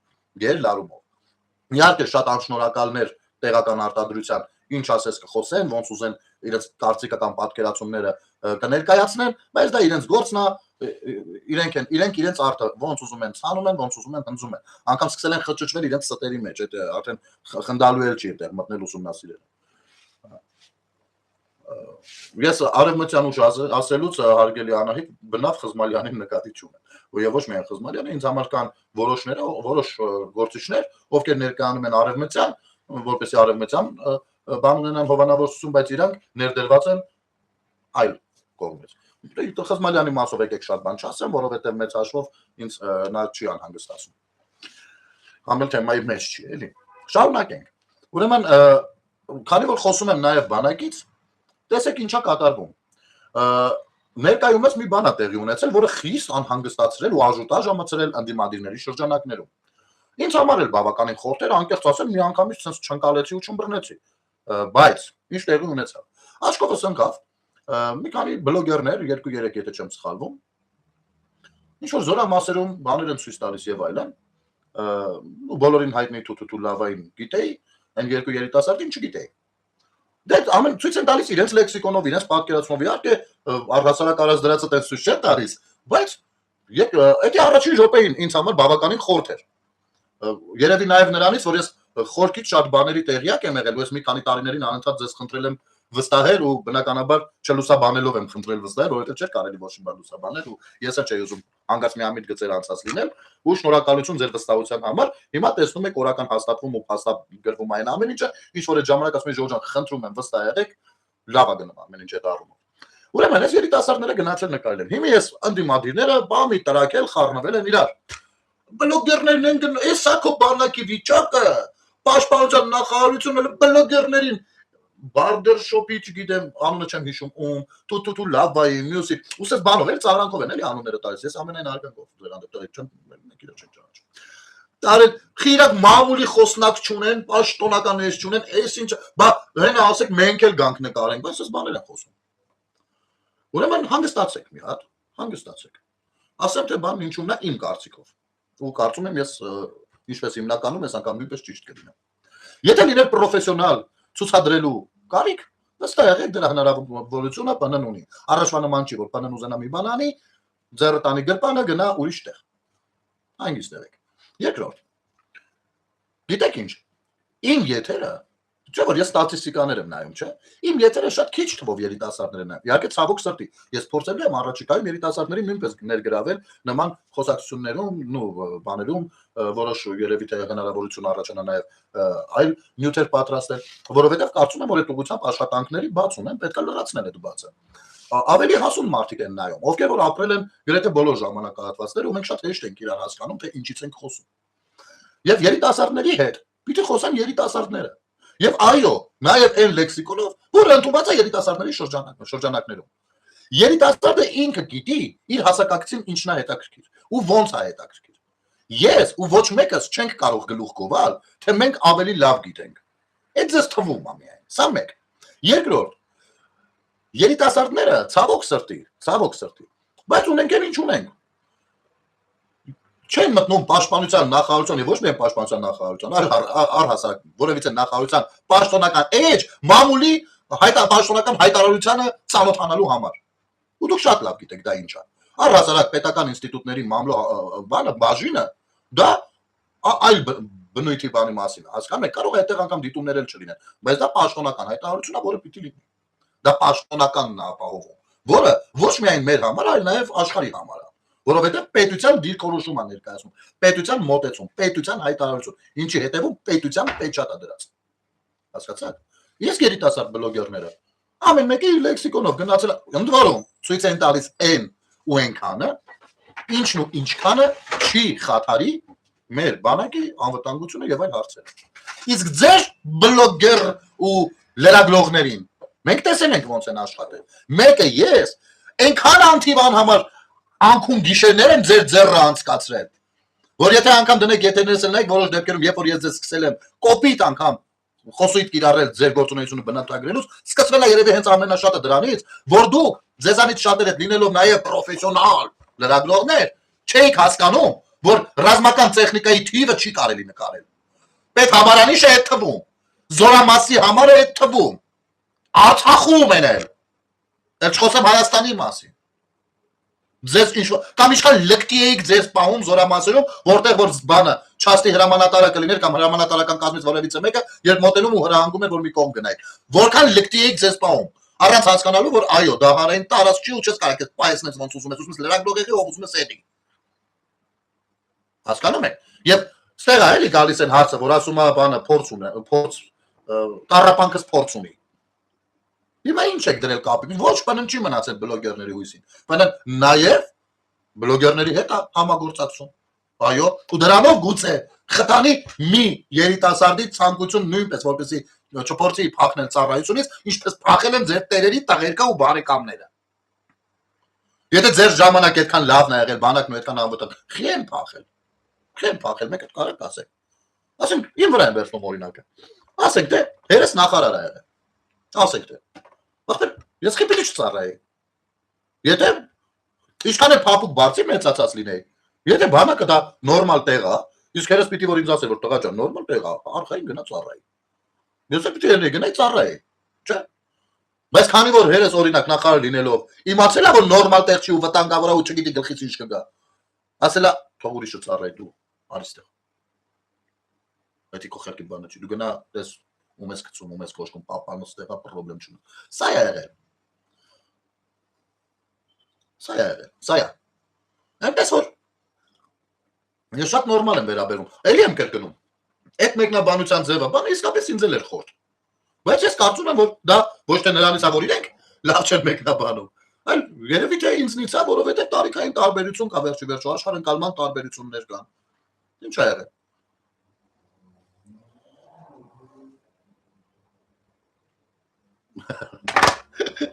A: գեր լարումով։ Իհարկե շատ անշնորհակալներ տեղական արտադրության, ինչ ասես կխոսեն, ոնց ուզեն իրենց կարծիքը կամ պատկերացումները կներկայացնեն, բայց դա իրենց գործն է, իրենք իրենց արտը ոնց ուզում են ցանում են, ոնց ուզում են հնձում են։ Անկամ սկսել են խճճվել իրենց ստերի մեջ, այդ արդեն խնդալու էլ չի այդտեղ մտնել ուսումնասիրել։ Ես արևմտյան ուժ ասելուց հարգելի Անահիտ բնավ Խզմալյանին նկատի չունեմ։ Եվ ոչ միայն Խզմալյանը, ինձ համար կան որոշ գործիչներ, ովքեր ներկայանում են արևմտյան, որպեսզի արևմտյան բան ունենան հովանավորություն, բայց իրանք ներդրված են այլ կողմից։ Խզմալյանի մասով եկեք շատ բան չասեմ, որովհետև մեծ հաշվով ինձ նա չի անհանգստացնում։ Համել թեմայի մեջ չի, էլի։ Շարունակենք։ Ուրեմն, քանի որ խոսում եմ նաև բանակից, տեսեք ինչա կատարվում։ Ներկայումս մի բան է տեղի ունեցել, որը խիստ անհանգստացրել ու աժուտաժ մտցրել ընդդիմադիրների շրջանակներում։ Ինձ համար էլ բավականին խորտ էր, անկեղծ ասեմ, մի անգամից sense չընկալեցի ու չըմբռնեցի։ Բայց ինչ տեղի ունեցավ։ Աչքովս ընկավ մի քանի բլոգերներ, 2-3 եթե չեմ սխալվում, ինչ որ զորամասերում բաներ են ցույց տալիս եւ այլն, ու բոլորին հայտնի թութու լավային գիտեի, այն երկու երիտասարդին չգիտեի։ Դե ամեն ցույց են տալիս իրենց լեքսիկոնով, իրենց պատկերացումով, իհարկե առհասարակ արած դրածը տես ցույց չեն տալիս, բայց դա առաջին րոպեին ինձ համար բավականին խորտ էր։ Երևի նաև նրանից, որ ես խորքից շատ բաների տեղյակ եմ եղել, ու ես մի քանի տարիներին անընդհատ ձեզ խնդրել եմ վստահել ու բնականաբար չլուսաբանելով եմ խնդրել վստահել, որովհետև չէր կարելի ոչ մի բան լուսաբանել ու ես էլ չէի ուզում անգած միամիտ գծեր անցած լինել ու շնորհակալություն ձեր վստահության համար։ Հիմա տեսնում եք օրական հաստատվում ու հաստատագրվում այն ամեն ինչը, ինչ որ այդ ժամանակ ասում եմ Ժորժան, խնդրում եմ վստահ եղեք, լավ է գնում ամեն ինչ այդ առումով։ Ուրեմն այս երիտասարդները գնացել նկարել են։ Հիմա ես ընդդիմադիրները բամի տրակել, խառնվել են իրար։ Բլոգերներն են գնում, էս ակո բանակի վիճակը, պաշտպանության նախարարությունը բլոգերներին բարդերշոպի, չգիտեմ, անունը չեմ հիշում, թութու լավայի, մյուսի, ուսես բանով էլ ծաղրանքով են էլի անունները տալիս, ես ամենայն արգանքով դրանք տեղի չեմ, մեկ իրար չեմ ճանաչում։ Տարել խիրակ մամուլի խոսնակ չունեն, պաշտոնական էս չունեն, էս ինչ, բա հենա ասեք մենք էլ գանք նկարենք, բայց էս բաներ են խոսում։ Ուրեմն հանգստացեք մի հատ, հանգստացեք։ Ասեմ թե բանն ինչու՞մն է իմ կարծիքով։ Ու կարծում եմ ես ինչպես հիմնականում ես անգամ նույնպես ճիշտ կլինեմ։ Եթե լիներ պրոֆեսիոնալ ցուցադրելու կարիք, վստահ եղեք դրա հնարավորությունը ՊՆ-ն ունի։ Առաջվա նման չի, որ ՊՆ-ն ուզենա մի բան անի, ձեռը տանի գրպանը գնա ուրիշ տեղ։ Հանգիստ եղեք։ Երկրորդ։ Գիտեք ինչ։ Իմ եթերը, չէ՞ որ ես ստատիստիկաներ եմ նայում, չէ՞։ Իմ եթերը շատ քիչ թվով երիտասարդներ են նայում։ Իհարկե ցավոք սրտի, ես փորձել եմ առաջիկայում երիտասարդներին նույնպես ներգրավել նման խոսակցություններում, բաներում, որոշ երևի թե հնարավորություն առաջանա նաև այլ նյութեր պատրաստել, որովհետև կարծում եմ, որ այդ ուղղությամբ աշխատանքների բաց ունեն, պետք է լրացնել այդ բացը։ Ավելի հասուն մարդիկ են նայում, ովքեր որ ապրել են գրեթե բոլոր ժամանակահատվածները, ու մենք շատ հեշտ ենք իրար հասկանում, թե ինչից ենք խոսում։ Եվ երիտասարդների հետ պիտի խոսեն երիտասարդները։ Եվ այո, նաև այն լեքսիկոնով, որը ընդունված է երիտասարդների շրջանակներում։ Երիտասարդը ինքը գիտի իր հասակակցին ինչն է հետաքրքիր ու ոնց է հետաքրքիր։ Ես ու ոչ մեկս չենք կարող գլուխ գովալ, թե մենք ավելի լավ գիտենք։ Այդ ձեզ թվում է միայն։ Սա մեկ։ Երկրորդ, երիտասարդները ցավոք սրտի, բայց ունենք էլ ինչ ունենք։ Չեն մտնում պաշտպանության նախարարության եւ ոչ միայն պաշտպանության նախարարության, առհասարակ որևիցե նախարարության պաշտոնական էջ մամուլի պաշտոնական հայտարարությանը ծանոթանալու համար։ Ու դուք շատ լավ գիտեք դա ինչ է։ Առհասարակ պետական ինստիտուտների բանը բաժինը դա այլ բնույթի բանի մասին է։ Հասկանում եք, կարող է այդտեղ անգամ դիտումներ էլ չլինեն, բայց դա պաշտոնական հայտարարություն է, որը պիտի լինի։ Դա պաշտոնականն է ապահովում, որը ոչ միայն մեր համար, այլ նաեւ աշխարհի համար է։ Որովհետև պետության դիրքորոշում է ներկայացում, պետության մոտեցում, պետության հայտարարություն, ինչի հետևում պետության պեչատ է դրած։ Հասկացաք։ Իսկ երիտասարդ բլոգերները ամեն մեկը իր լեքսիկոնով գնացել ընդ որում ցույց են տալիս այն ու այնքանը, ինչն ու ինչքանը չի խաթարի մեր բանակի անվտանգությունը եւ այլ հարցեր։ Իսկ ձեր բլոգեր ու լրագրողներին մենք տեսել ենք ոնց են աշխատել։ Մեկը ես այնքան անթիվան համար անքուն գիշերներ եմ ձեր ձեռը անցկացրել, որ եթե անգամ դնեք եթերներս էլ նայեք, որոշ դեպքերում, երբ որ ես ձեզ սկսել եմ կոպիտ անգամ խոսույթ կիրառել ձեր գործունեությունը բնութագրելուց, սկսվել է երևի հենց ամենաշատը դրանից, որ դուք ձեզանից շատերը լինելով նաև պրոֆեսիոնալ լրագրողներ, չէիք հասկանում, որ ռազմական տեխնիկայի թիվը չի կարելի նկարել։ Պետհամարանիշը այդ թվում, զորամասի համարը այդ թվում, Արցախում են էլ, չխոսեմ Հայաստանի մասին։ Ձեզ ինչ կամ ինչքան լկտի էիք ձեզ պահում զորամասերում, որտեղ որ բանը չաստի հրամանատարը կլիներ կամ հրամանատարական կազմից որևիցե մեկը, երբ մոտենում ու հրահանգում էր որ մի կողմ գնայք։ Որքան լկտի էիք ձեզ պահում, առանց հասկանալու որ այո, դահարային տարած չի ու չես կարող այդ պայեսնես ոնց ուզում ես լրագրող եղի, ով ուզում ես էդի։ Հասկանում եք։ Եվ ստեղ էլի գալիս են հարցը, որ ասում է բանը փորձ ունի, փորձ տառապանքս փորձ ունի։ Հիմա ինչ եք դրել կապի։ Ոչ բան չի մնացել բլոգերների հույսին։ Բանը նաև բլոգերների հետ համագործակցում։ Այո, ու դրանով գուցե խթանի մի երիտասարդի ցանկություն նույնպես որպեսի չփորձի փախնել ծառայությունից, ինչպես փախել են ձեր տերերի տղերքա ու բարեկամները։ Եթե ձեր ժամանակ այդքան լավն է եղել, բանակն ու այդքան անվտանգ, խիեն փախել։ Խիեն փախել, մեկ էլ կարեք ասեք։ Ասենք, իմ վրա են վերցնում օրինակը։ Ասեք դե, հերս նախարար է եղել։ Ասեք դե։ Ախր ես խիպի չծառայի։ Եթե ինչքան է փափուկ բարձի մեծացած լինեի։ Եթե բանակը դա նորմալ տեղ է, իսկ հերս պիտի որ ինձ ասեր որ տղա ջան, նորմալ տեղ է, արխային գնա ծառայի։ Ես պիտի երնեի գնայի ծառայի։ Չէ։ Բայց քանի որ հերս օրինակ նախարար լինելով իմացել է որ նորմալ տեղ չի ու վտանգավոր է ու չգիտի գլխից ինչ կգա։ Ասելա թող ուրիշը ծառայի դու արիստեղ։ Դա քո խելքի բանը չի։ Դու գնա դες ում ես գցում, ում ես կոշկում, պապանոց տեղա պրոբլեմ չունի։ Սա է եղել։ Սա է եղել։ Սա է։ Այնպես որ ես շատ նորմալ եմ վերաբերում։ Էլի եմ կրկնում։ Այդ մեկնաբանության ձևը, բանը իսկապես ինձ էլ էր խորտ։ Բայց ես կարծում եմ որ դա ոչ թե նրանից է որ իրենք լավ չեն մեկնաբանում, այլ երևի թե ինձնից է, որովհետև տարիքային տարբերություն կա վերջի վերջո, աշխարհընկալման տարբերություններ կան։ Ինչ է եղել։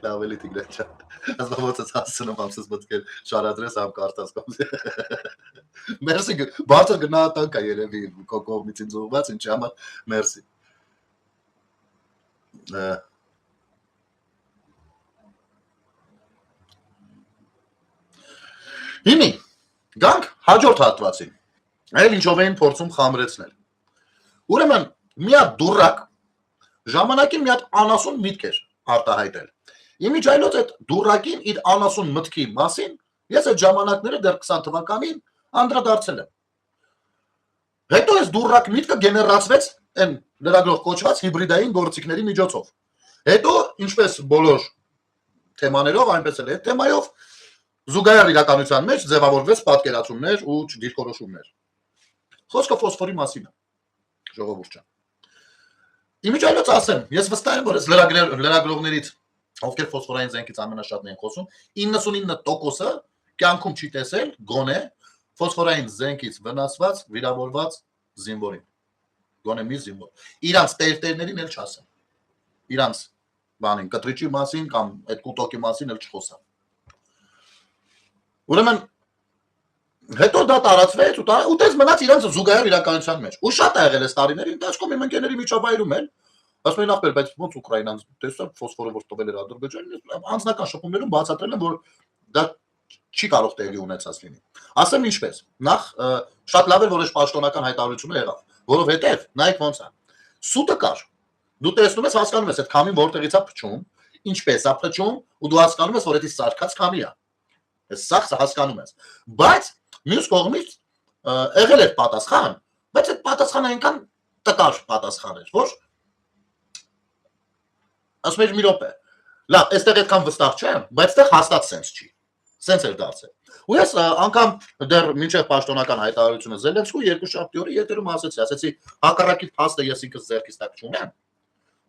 A: Լավ էլի Տիգրան ջան։ Ազնվոցս հասցնում ամսից մտքել շարադրես ամ կարտած կոմ։ Մերսի բարձր գնահատանք է երևի կողմից ինձ ուղղված, ինչի համար մերսի։ Հիմի գանք հաջորդ հատվածին։ Այլ ինչով էին փորձում խամրեցնել։ Ուրեմն մի հատ դուրակ ժամանակին մի հատ անասուն միտք էր արտահայտել։ Իմիջայլոց այդ դուրակին իր անասուն մտքի մասին ես այդ ժամանակները դեռ 20 թվականին անդրադարձել եմ։ Հետո այս դուրակ միտքը գեներացվեց այն լրագրող կոչված հիբրիդային գործիքների միջոցով։ Հետո ինչպես բոլոր թեմաներով, այնպես էլ այդ թեմայով զուգահեռ իրականության մեջ ձևավորվեց պատկերացումներ ու դիրքորոշումներ։ Խոսքը ֆոսֆորի մասին է, ժողովուրդ ջան։ Իմիջայլոց ասեմ, ես վստահ եմ, որ այս լրագրողներից ովքեր ֆոսֆորային զենքից ամենաշատն են խոսում, 99%-ը կյանքում չի տեսել գոնե ֆոսֆորային զենքից վնասված, վիրավորված զինվորին։ Գոնե մի զինվոր։ Իրանց տերտերներին էլ չասեմ։ Իրանց բանին, կտրիչի մասին կամ այդ կուտոկի մասին էլ չխոսամ։ Ուրեմն հետո դա տարածվեց ու դες մնաց իրանց զուգահեռ իրականության մեջ։ Ու շատ է եղել այս տարիների ընթացքում իմ ընկերների միջավայրում էլ ասում են ախպեր, բայց ոնց Ուկրաինան տեսա ֆոսֆորը որ տվել էր Ադրբեջանին, անձնական շփումներում բացատրել են որ դա չի կարող տեղի ունեցած լինի։ Ասեմ ինչպես։ Նախ շատ լավ էր որ այս պաշտոնական հայտարարությունը եղավ, որովհետև նայեք ոնց է։ Սուտը կար։ Դու տեսնում ես, հասկանում ես այդ քամին որտեղից է փչում, ինչպես է փչում, ու դու հասկանում ես որ դա սարքած քամի է։ Այս սա հասկանում ես։ Բայց մյուս կողմից եղել էր պատասխան, բայց այդ պատասխանը այնքան տկար պատասխան էր, որ ասում էր մի րոպե։ Լավ, այստեղ այդքան վստահ չեմ, բայց այդտեղ հաստատ սենս չի։ Սենս էր դարձել։ Ու ես անգամ դեռ մինչև պաշտոնական հայտարարությունը Զելենսկու երկուշաբթի օրը եթերում ասեցի հակառակի փաստը ես ինքս ձեռքից տակ չունեմ,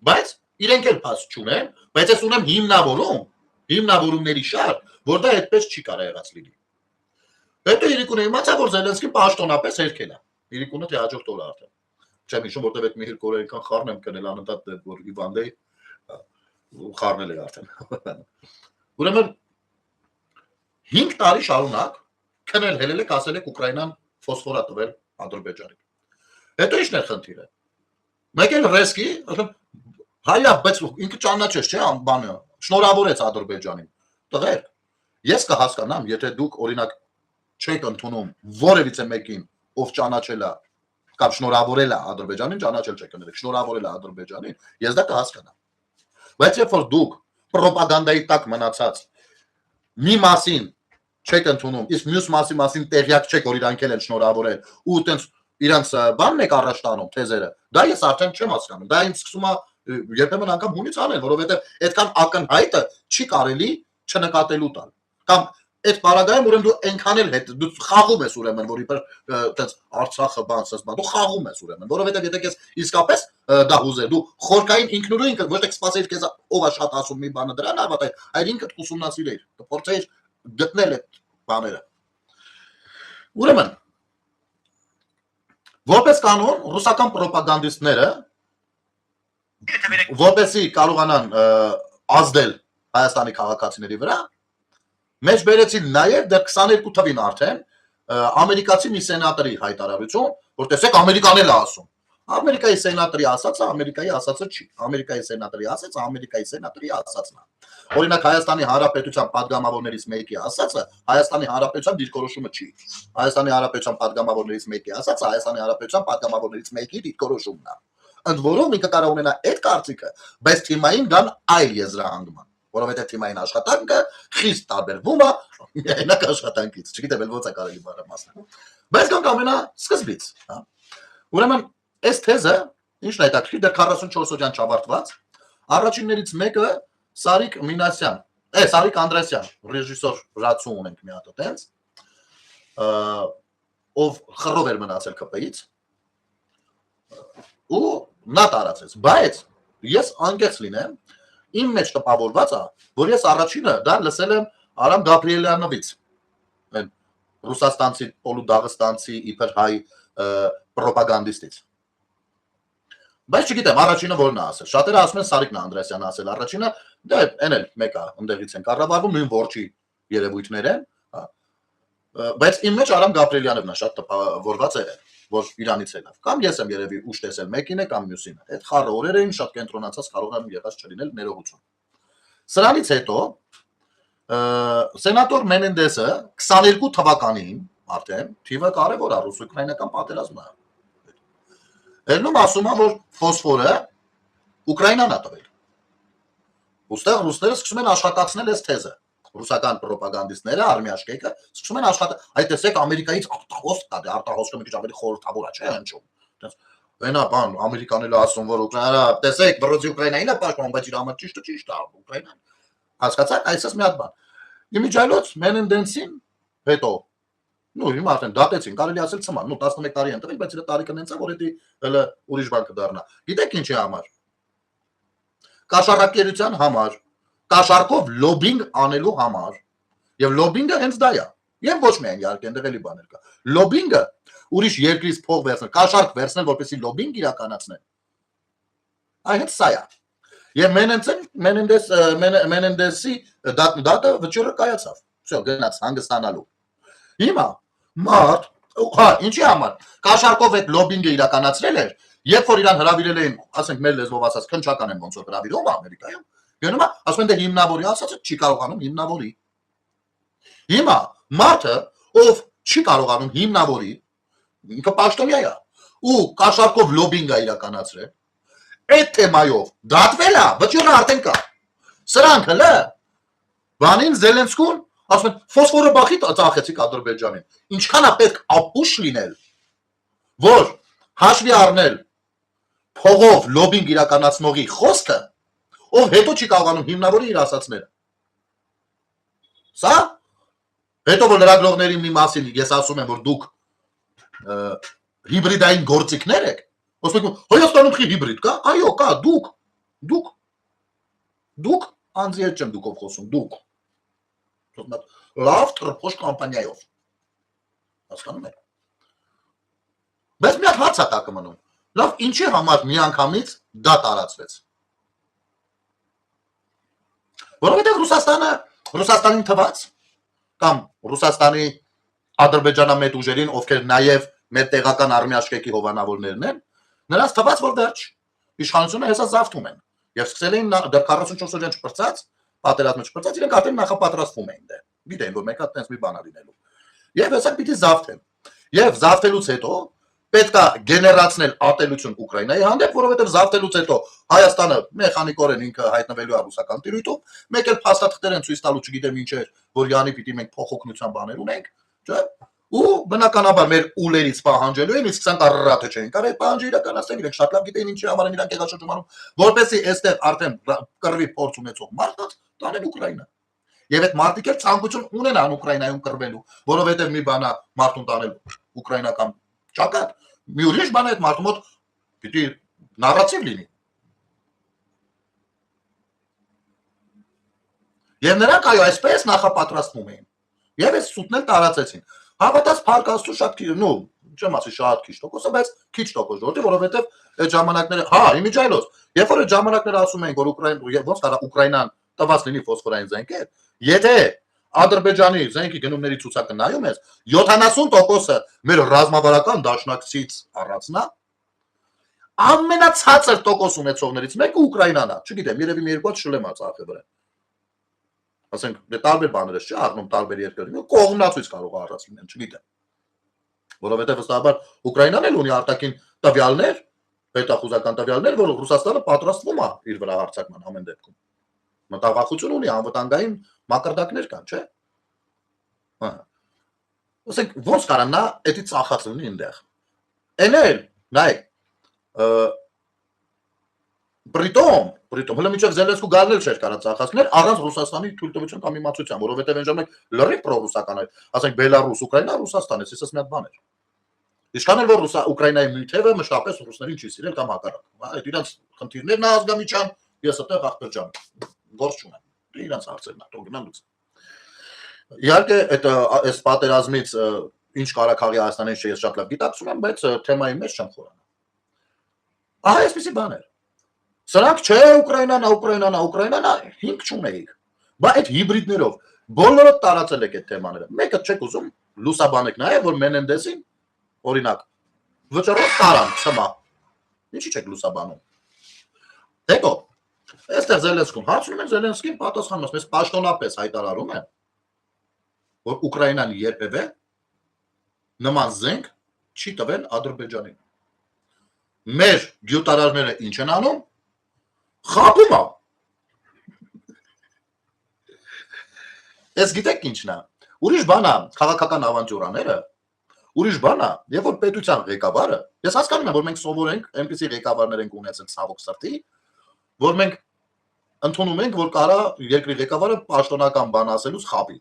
A: բայց իրենք էլ փաստ չունեն, բայց ես ունեմ հիմնավորումների շարք, որ դա այդպես չի կարող եղած լինի։ Հետո Իրիկունը իմացա, որ Զելենսկին պաշտոնապես հերքել է։ Իրիկունը թե հաջորդ օրը արդեն։ Չեմ հիշում, որտեղ այդ մի երկու օր այնքան խառն եմ կնել անընդհատ որ Իվանդեի խառնել է արդեն։ Ուրեմն 5 տարի շարունակ քնել հելել եք ասել եք Ուկրաինան ֆոսֆորա տվել Ադրբեջանին։ Հետո ի՞նչն է խնդիրը։ Մեկ էլ ռեսկի, ասում հայա, բայց ինքը ճանաչեց, չէ՞, բանը, շնորհավորեց Ադրբեջանին։ Տղեր, ես կհասկանամ, եթե դուք օրինակ չեք ընդունում որևիցե մեկին, ով ճանաչել է կամ շնորհավորել է Ադրբեջանին, ճանաչել չեք կներեք, շնորհավորել է Ադրբեջանին, ես դա կհասկանամ։ Բայց երբ որ դուք ռոպագանդայի տակ մնացած մի մասին չեք ընդունում, իսկ մյուս մասին տեղյակ չեք, որ իրանք են շնորհավորել ու այտենց իրանց բանն եք առաջ տանում թեզերը, դա ես արդեն չեմ հասկանում, դա ինձ սկսում է երբեմն անգամ հունից անել, որովհետև այդքան ակնհայտը չի կարելի չնկատելու տալ, կամ այդ բaragայում ուրեմն դու այնքան էլ հետ դու խաղում ես ուրեմն, որ իբր այտենց Արցախը բանս դու խաղում ես ուրեմն, որովհետև եթե քեզ իսկապես դա ուզեր, դու խորքային ինքնուրույն ոչ թե սпасեիր քեզ ով է շատ ասում մի բանը դրան, այլ ինքդ ուսումնասիրեիր, փորձեիր գտնել այդ բաները։ Ուրեմն որպես կանոն ռուսական պրոպագանդիստները որպեսզի կարողանան ազդել Հայաստանի քաղաքացիների վրա մեջ բերեցին նաև դեռ 22 թվին արդեն ամերիկացի մի սենատորի հայտարարություն, որ տեսեք ամերիկան էլ է ասում։ Ամերիկայի սենատորի ասածը Ամերիկայի ասածը չի։ Ամերիկայի սենատորի ասածը Ամերիկայի սենատորի ասածն է։ Օրինակ Հայաստանի Հանրապետության падգամավորներից մեկի ասածը Հայաստանի Հանրապետության դիրքորոշումը չի։ Հայաստանի Հանրապետության падգամավորներից մեկի ասածը Հայաստանի Հանրապետության падգամավորներից մեկի դիրքորոշումն է։ Ընդ որում ինքը կարող ունենա այդ կարծիքը, բայց թիմային կան այլ եզրահանգման, որովհետև թիմային աշխատանքը խիստ տարբերվում է միայնակ աշխատանքից, չգիտեմ ոնց է կարելի մանրամասնել։ Բայց կան ամենասկզբից, հա։ Ուրեմն այս թեզը ինչն է հետաքրքիր, դեռ 44 օրյան չավարտված, առաջիններից մեկը Սարիկ Մինասյան, Սարիկ Անդրեսյան, ռեժիսոր Ռացու ունենք մի հատ այտենց, ով խռով էր մնացել ԿՊ-ից, ու նա տարածեց, բայց ես անկեղծ լինեմ, իմ մեջ տպավորված է, որ ես առաջինը դա լսել եմ Արամ Գաբրիելյանովից, ռուսաստանցի, Պոլու Դաղստանցի իբր հայ պրոպագանդիստից։ Բայց չգիտեմ, առաջինը որն է ասել։ Շատերը ասում են Սարիկն Անդրեսյանը ասել առաջինը, դա այն էլ մեկ է, ընդեղից են կառավարվում, նույն որջի երևույթներ են, բայց իմ մեջ Արամ Գաբրիելյանովն է շատ տպավորված է, որ Իրանից է լավ։ Կամ ես եմ երևի ուշ տեսել մեկին է կամ մյուսինը։ Այդ խառը օրեր էին շատ կենտրոնացած կարող եմ եղած չլինել ներողություն։ Սրանից հետո սենատոր Մենենդեսը 22 թվականին արդեն թիվը կարևոր է ռուս-ուկրաինական պատերազմը։ Ելնում ասում է, որ ֆոսֆորը Ուկրաինան է տվել։ Ոստեղ ռուսները սկսում են աշխատացնել այս թեզը։ Ռուսական պրոպագանդիստները, արմիաշկեկը սկսում են աշխատել։ Այդ տեսեք Ամերիկայից արտահոսք կա, արտահոսքը մի քիչ ավելի խորհրդավոր է, չէ՞ հնչում։ Այնա բան Ամերիկանն էլ ասում, որ Ուկրաինա, տեսեք, բրոզի Ուկրաինային է պաշտպանում, բայց իր համար ճիշտը ճիշտ է, Ուկրաինան։ Հասկացաք, այսպես մի հատ բան։ Իմիջիայլոց Մենենդեսին հետո հիմա արդեն դատեցին, կարելի ասել ցման, 11 տարի են տվել, բայց իր տարիքը նենց է, որ դա հələ ուրիշ բան կդառնա։ Գիտեք ինչի համար։ Կաշառակերության համար, կաշառքով լոբինգ անելու համար, եւ լոբինգը հենց դա է։ Եվ ոչ միայն իհարկե այնտեղ էլի բաներ կա։ Լոբինգը ուրիշ երկրից փող վերցնել, կաշառք վերցնել, որպեսզի լոբինգ իրականացնեն։ Այն հենց սա է։ Եվ Մենենդեսի դատը վճիռը կայացավ։ Всё, գնաց հանգստանալու։ Հիմա մարդ, հա, ինչի համար, կաշառքով այդ լոբինգը իրականացրել էր, երբ որ իրան հրավիրել էին, ասենք մեր լեզվով ասած, քնչական են ոնց որ հրավիրում Ամերիկայում, գնում է, ասում են դե հիմնավորի, ասած չի կարողանում հիմնավորի։ Հիմա մարդը, ով չի կարողանում հիմնավորի, ինքը պաշտոնյա է, ու կաշառքով լոբինգ է իրականացրել, այդ թեմայով դատվել է, վճիռը արդեն կա։ Սրանք հələ բանին Զելենսկուն ասում են ֆոսֆորը բախի ծախեցիք Ադրբեջանին։ Ինչքան է պետք ապուշ լինել, որ հաշվի առնել փողով լոբինգ իրականացնողի խոսքը, ով հետո չի կարողանում հիմնավորի իր ասածները։ Սա հետո որ լրագրողների մի մասին ես ասում եմ, որ դուք հիբրիդային գործիքներ եք, ասում եք Հայաստանում խի հիբրիդ կա, այո, կա, դուք անձի հետ չեմ դուքով խոսում, դուք լավ թրփոշ կամպանիայով, հասկանում եք։ Բայց մի հատ հարց է տակը մնում, լավ ինչի համար միանգամից դա տարածվեց։ Որովհետև Ռուսաստանին թված, կամ Ռուսաստանի ադրբեջանամետ ուժերին, ովքեր նաև մեր տեղական արմիաշկեկի հովանավորներն են, նրանց թված, որ վերջ իշխանությունը հեսա զավթում են, և սկսել էին դեռ 44 օրյան չպրծած, պատերազմը չպրծած, իրենք արդեն նախապատրաստվում էին դե, գիտեին, որ մեկ հատ տենց մի բան է լինելու, և հեսա պիտի զավթեն, և զավթելուց հետո պետք է գեներացնել ատելություն Ուկրաինայի հանդեպ, որովհետև զավթելուց հետո Հայաստանը մեխանիկորեն ինքը հայտնվելու է ռուսական տիրույթում, մեկ էլ փաստաթղթեր են ցույց տալու, չգիտեմ ինչեր, որ յանի պիտի մենք փոխօգնության բաներ ունենք, չէ՞։ Ու բնականաբար մեր ուլերից պահանջելու են, իսկ 20 առրատը չէին կարող այդ պահանջը իրականացնել, իրենք շատ լավ գիտեին ինչի համար են իրանք եղաշրջանում, որպեսզի այստեղ արդեն կռվի փորձ ունեցող մարդկանց տանեն Ուկրաինա։ Եվ այդ մարդիկ էլ ցանկություն ունենան Ուկրաինայում կռվելու, որովհետև մի բան է մարդուն տանել ուկրաինական ճակատ, մի ուրիշ բան է այդ մարդու մոտ պիտի նարատիվ լինի։ Եվ նրանք այո այսպես նախապատրաստվում էին։ Եվ այս սուտն էլ տարածեցին։ Հավատաց Փառք Աստծո շատ չեմ ասի շատ քիչ տոկոսը, բայց քիչ տոկոս ժողովրդի, որովհետև այդ ժամանակները, հա, իմիջայլոց, երբ որ այդ ժամանակները ասում էին, որ ոնց կարա Ուկրաինան տված լինի ֆոսֆորային զենքեր, եթե Ադրբեջանի զենքի գնումների ցուցակը նայում ես, 70%-ը մեր ռազմավարական դաշնակցից առածն է, ամենացածր տոկոս ունեցողներից մեկը Ուկրաինան է, չգիտեմ, երևի մի երկու հատ շլեմ է ծախի վրա։ Ասենք, դե տարբեր բաներ չի առնում տարբեր երկրներ, կողմնացույց կարող է առած լինեն, չգիտեմ։ Որովհետև վստահաբար Ուկրաինան էլ ունի արտաքին տվյալներ, հետախուզական տվյալներ, որ Ռուսաստանը պատրաստվում է իր վրա հարձակման ամեն դեպքում։ Մտավախություն ունի, անվտանգային մակարդակներ կան, չէ՞։ Հա։ Ասենք, ոնց կարա նա էդի ծախած լինի այնտեղ։ Էնել, նայեք, Բրիտոմ, հələ մինչև Զելենսկու գալն էլ չէր կարա ծախացնել առանց Ռուսաստանի թույլտվության կամ իմացության, որովհետև այն ժամանակ լրիվ պրոռուսական էր, ասենք Բելարուս, Ուկրաինա, Ռուսաստան, էսպես մի հատ բան էր։ Ինչքան էլ որ Ուկրաինայի միթևը մշտապես ռուսներին չի սիրել կամ հակառակ։ Այդ իրանց խնդիրներն է ազգամիջան, ես այդտեղ ախպեր ջան, գործ չունեմ։ Իրանց հարցերն է, թող գնալուց։ Իհարկե, այս պատերազմից ինչ կարա քաղի Հայաստանին չէ, ես շատ լավ գիտակցում եմ, բայց թեմայի մեջ չեմ խորանա։ Ահա այսպեսի բան էր։ Սրանք չէ Ուկրաինան, հիմք չունեիք։ Բայց այդ հիբրիդներով բոլորը տարածել եք այդ թեմաները։ Մեկը չեք ուզում լուսաբանեք նաև, որ Մենենդեսին օրինակ վճռով տարան ցմա։ Ինչի՞ չեք լուսաբանում։ Հետո այստեղ Զելենսկուն հարցնում են Զելենսկին պատասխանում է, մեզ պաշտոնապես հայտարարում է, որ Ուկրաինան երբևէ նման զենք չի տվել Ադրբեջանին։ Մեր գյուտարարները ինչ են անում։ Խաբում է։ Ես գիտեք ինչն է։ Ուրիշ բան է քաղաքական ավանտյուրաները, ուրիշ բան է, երբ որ պետության ղեկավարը, ես հասկանում եմ, որ մենք սովորենք, այնպիսի ղեկավարներ ենք ունեցել ցավոք սրտի, որ մենք ընդունում ենք, որ կարա երկրի ղեկավարը պաշտոնական բան ասելուց խաբի։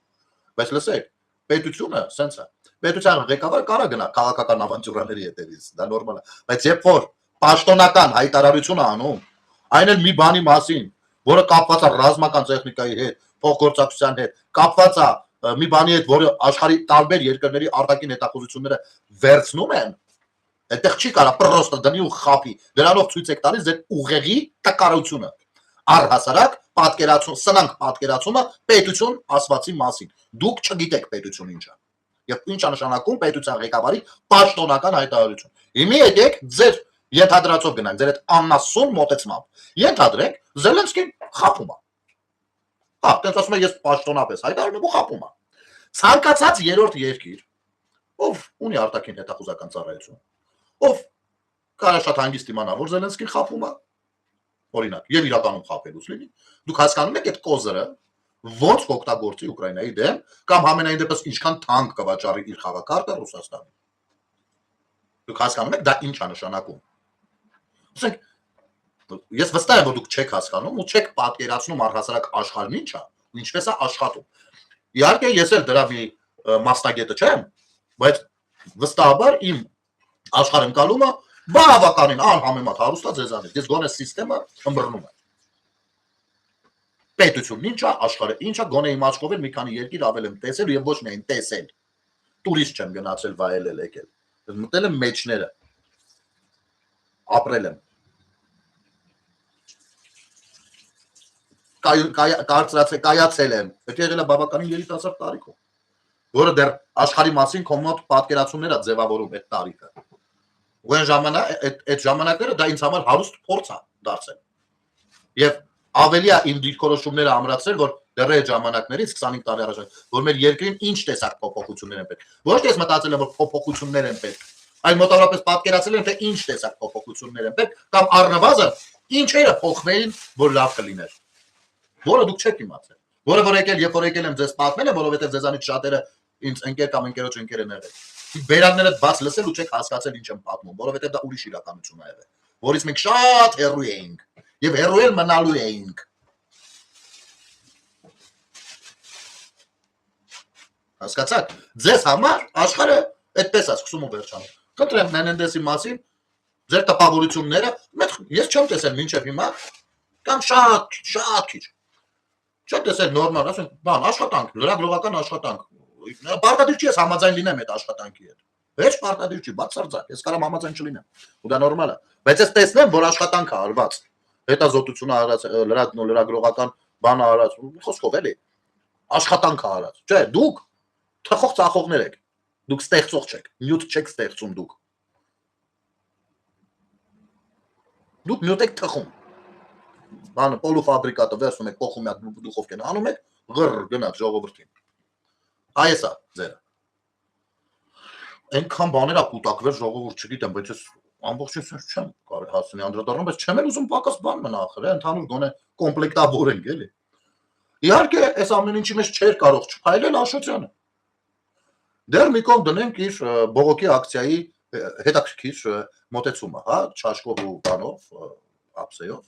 A: Բայց լսեք, պետությունը սենց է։ Պետության ղեկավարը կարա գնա քաղաքական ավանտյուրաների հետևից, դա նորմալ է, բայց երբ որ պաշտոնական հայտարարություն է անում, այն էլ մի բանի մասին, որը կապված է ռազմական տեխնիկայի հետ, փոխգործակցության հետ, կապված է մի բանի հետ, որը աշխարհի տարբեր երկրների արտաքին հետախուզությունները վերցնում են, այդտեղ չի կարա պրոստը դնի ու խապի, դրանով ցույց եք տալիս ձեր ուղեղի տկարությունը, առհասարակ պատկերացում, սնանք պատկերացումը պետություն ասվածի մասին, դուք չգիտեք պետություն ինչ է, եւ ինչ է նշանակում պետության ղեկավարի պաշտոնական հայտարարություն, հիմա եկեք ձեր ենթադրածով գնանք, ձեր այդ աննասուն մոտեցմամբ, ենթադրենք Զելենսկին խապում է, հա, տենց ասում է ես պաշտոնապես հայտարարում եմ ու խապում է, ցանկացած երրորդ երկիր, ով ունի արտաքին հետախուզական ծառայություն, ով կարա շատ հանգիստ իմանա, որ Զելենսկին խապում է, օրինակ, եւ իրականում խապելուց լինի, դուք հասկանում եք այդ կոզերը ոնց կօգտագործի Ուկրաինայի դեմ կամ համենայն դեպս ինչքան թանկ կվաճառի իր խաղակարգը Ռուսաստանին։ Դուք հասկանում եք դա ինչ է նշանակում։ Ասենք, ես վստահ եմ, որ դուք չեք հասկանում ու չեք պատկերացնում առհասարակ աշխարհն ինչ է ու ինչպես է աշխատում։ Իհարկե, ես էլ դրա մի մասնագետը չեմ, բայց վստահաբար իմ աշխարհընկալումը բավականին անհամեմատ հարուստ է ձեզանից։ Ես գոնե սիստեմը ըմբռնում եմ։ Պետությունն ինչ է, աշխարհը ինչ է, գոնե իմ աչքով էլ մի քանի երկիր ավել եմ տեսել եւ ոչ միայն տեսել։ Տուրիստ չեմ գնացել վայելել եկել։ Մտել եմ մեջները։ Ապրել եմ։ Կայացել եմ։ Պետք է եղել է բավականին երիտասարդ տարիքում, որը դեռ աշխարհի մասին կոմոդ պատկերացումներ է ձևավորում այդ տարիքը։ Ու այդ ժամանակները դա ինձ համար հարուստ փորձ է դարձել։ Եվ ավելի է իմ դիրքորոշումները ամրացրել, որ դեռ այդ ժամանակներից 25 տարի առաջ, որ մեր երկրին ինչ տեսակ փոփոխություններ են պետք։ Ոչ թե ես մտածել եմ, որ փոփոխություններ են պետք, Այն մոտավորապես պատկերացրել են, թե ինչ տեսակ փոփոխություններ են պետք, կամ առնվազն ինչերը փոխվեին, որ լավ կլիներ։ Որը դուք չեք իմացել։ Որը որ եկել եմ ձեզ պատմել եմ, որովհետև ձեզանից շատերը ինձ ընկեր կամ ընկերոջ ընկեր են եղել։ Բերանները բաց լսել ու չեք հասկացել ինչ եմ պատմում, որովհետև դա ուրիշ իրականություն է եղել, որից մենք շատ հեռու էինք եւ հեռու էլ մնալու էինք։ Հասկացաք։ Ձեզ համար աշխարհը այդպես է սկսում ու վերջանում։ Խնդրեմ Մենենդեսի մասին ձեր տպավորությունները ես չեմ տեսել մինչև հիմա կամ շատ քիչ։ Չեմ տեսել նորմալ, ասենք, բան, աշխատանք, լրագրողական աշխատանք։ Պարտադիր չի ես համաձայն լինեմ այդ աշխատանքի հետ։ Ոչ պարտադիր չի, բացարձակ, ես կարամ համաձայն չլինեմ։ Ու դա նորմալ է։ Բայց ես տեսնեմ, որ աշխատանքը արված, հետազոտությունը արած, լրագրողական բանը արած, խոսքով էլի, աշխատանքը արած։ Չէ, դուք թխող ծախողներ եք։ Դուք ստեղծող չեք, նյութ չեք ստեղծում դուք։ Դուք նյութ եք թխում։ Բանը պոլուֆաբրիկատը վերցնում եք, փոխում եք դուխովկեն անում եք, գր գնաց ժողովրդին։ Այս է ձերը։ Այնքան բաներ ա կուտակվել ժողովուրդ չգիտեմ, բայց ես ամբողջությամբ չեմ կարող հասցնի անդրադառնալ, բայց չեմ էլ ուզում պակաս բան մնա ախր, ընդհանուր գոնե կոմպլեկտավոր ենք էլի։ Իհարկե, այս ամեն ինչի մեջ չէր կարող չփայլել Աշոտյանը։ Դեռ մի կողմ դնենք իր բողոքի ակցիայի հետաքրքիր մոտեցումը, հա, չաշկով ու բանով, ափսեով։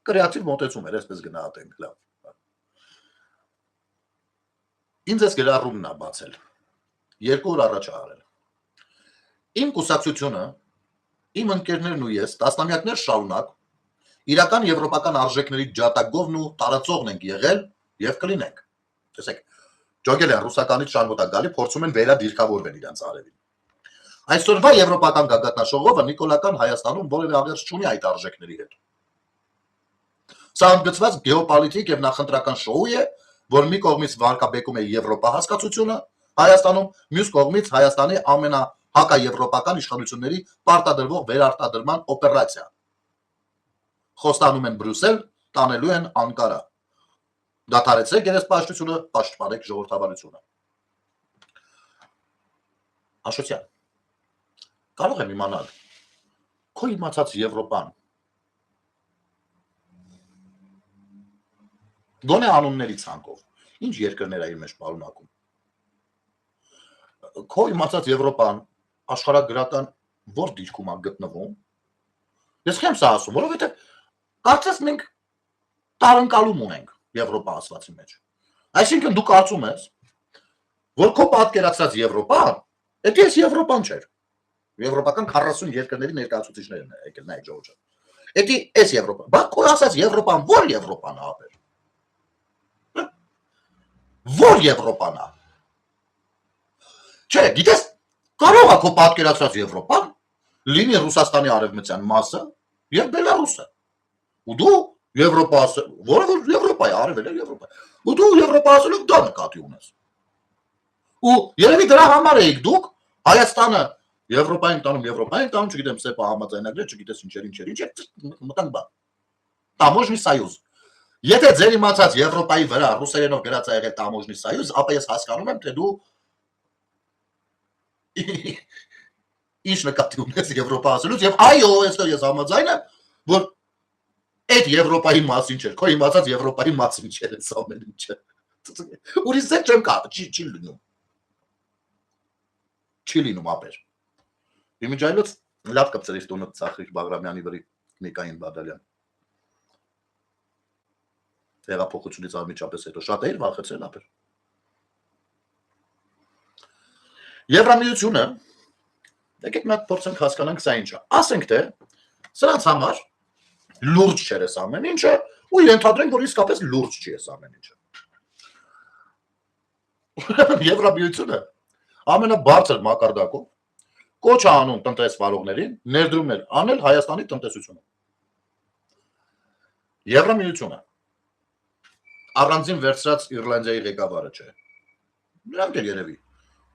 A: Կրեատիվ մոտեցում էր, այսպես գնահատենք, լավ։ Ինձ էս գրառումն է բացել։ 2 օր առաջ արել։ Իմ կուսակցությունը, իմ ընկերներն ու ես տասնամյակներ շարունակ իրական եվրոպական արժեքների ջատագովն ու տարածողն ենք եղել եւ կլինենք։ Տեսեք, ջոգել են ռուսականից շարունակալի փորձում են վերադիրքավորվել իրենց արևին։ Այսօրվա եվրոպական գագաթնաշողովը նիկոլական Հայաստանում որևէ աղերս չունի այդ արժեքների հետ։ Սա ընդգծված գեոպոլիտիկ եւ նախընտրական շոու է, որ մի կողմից վարկաբեկում է Եվրոպա հասկացությունը Հայաստանում, մյուս կողմից Հայաստանի ամենահակաեվրոպական իշխանությունների պարտադրվող վերարտադրման օպերացիա։ Խոստանում են Բրյուսել, տանելու են Անկարա։ Դադարեցեք երեսպաշտությունը, պաշտպանեք ժողովրդավարությունը։ Աշոտյան, կարող եմ իմանալ, քո իմացած Եվրոպան գոնե անունների ցանկով, ինչ երկրներ է իր մեջ պարունակում։ Քո իմացած Եվրոպան աշխարհագրական որ դիրքում է գտնվում։ Ես չեմ սա ասում, որովհետև կարծես մենք տարընկալում ունենք Եվրոպա ասվածի մեջ։ Այսինքն դու կարծում ես, որ քո պատկերացած Եվրոպան, դա էս Եվրոպան չէր։ Եվրոպական 40 երկրների ներկայացուցիչներ են եկել, նայ Ջորջը։ Դա էս Եվրոպա։ Բայց քո ասած Եվրոպան որ Եվրոպան է ապեր։ Որ Եվրոպան է։ Չէ, գիտես, կարող է քո պատկերացած Եվրոպան լինի Ռուսաստանի արևմտյան մասը եւ Բելարուսը։ Ու դու Եվրոպա ասել, որը որ Եվրոպա է, արևել է Եվրոպա։ Ու դու Եվրոպա ասելով դա նկատի ունես։ Ու երևի դրա համար էիք դուք Հայաստանը Եվրոպային տանում, չգիտեմ, ՍԵՊԱ համաձայնագրեր, չգիտես ինչեր, մտանք բան։ Таможенный союз։ Եթե ձեր իմացած Եվրոպայի վրա ռուսերենով գրած է եղել Таможенный союз, ապա ես հասկանում եմ, թե դու ինչ նկատի ունես Եվրոպա ասելուց եւ այո, այստեղ ես համաձայն եմ, որ այդ Եվրոպայի մասին չէ, քո իմացած Եվրոպայի մասին չէ, այս ամեն ինչը։ Ուրիշ ձեր չեմ կա, չի լինում։ Չի լինում ապեր։ Իմիջայլոց լավ կպցրիր տունը Ծախրիկ Բաղրամյանի վրի Նիկային Բադալյան։ Տեղափոխությունից անմիջապես հետո շատ էր վախեցել ապեր։ Եվրամիությունը, եկեք մենք փորձենք հասկանանք սա ինչ է։ Ասենք թե սրանց համար լուրջ չէ այս ամեն ինչը, ու ենթադրենք, որ իսկապես լուրջ չի այս ամեն ինչը։ Եվրամիությունը ամենաբարձր մակարդակով կոչ է անում տնտեսվարողներին ներդրումներ անել Հայաստանի տնտեսությունում։ Եվրամիությունը առանձին վերցրած Իռլանդիայի ղեկավարը չէ։ Նրանք էլ երևի,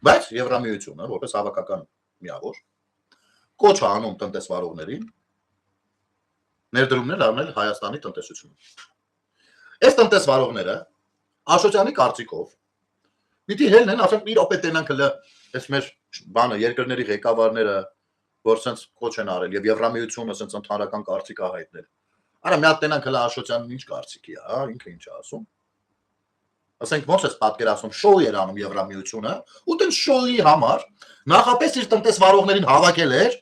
A: բայց Եվրամիությունը որպես հավաքական միավոր կոչ է անում տնտեսվարողներին ներդրումներ անել Հայաստանի տնտեսությունում։ Այս տնտեսվարողները Աշոտյանի կարծիքով պիտի հելնեն, ասենք իր օպետենանքը այս մեր բանը երկրների ղեկավարները որ sense կոչ են արել եւ Եվրամիությունը sense ընդհանրական կարծիք է հայտնել։ Արա մի հատ տենանք հլա Աշոտյանն ինչ կարծիքի է, հա, ինքը ինչ է ասում։ Ասենք ոնց է պատկերացնում շոու էր անում Եվրամիությունը, ու տենց շոուի համար նախապես իր տնտեսվարողներին հավաքել էր,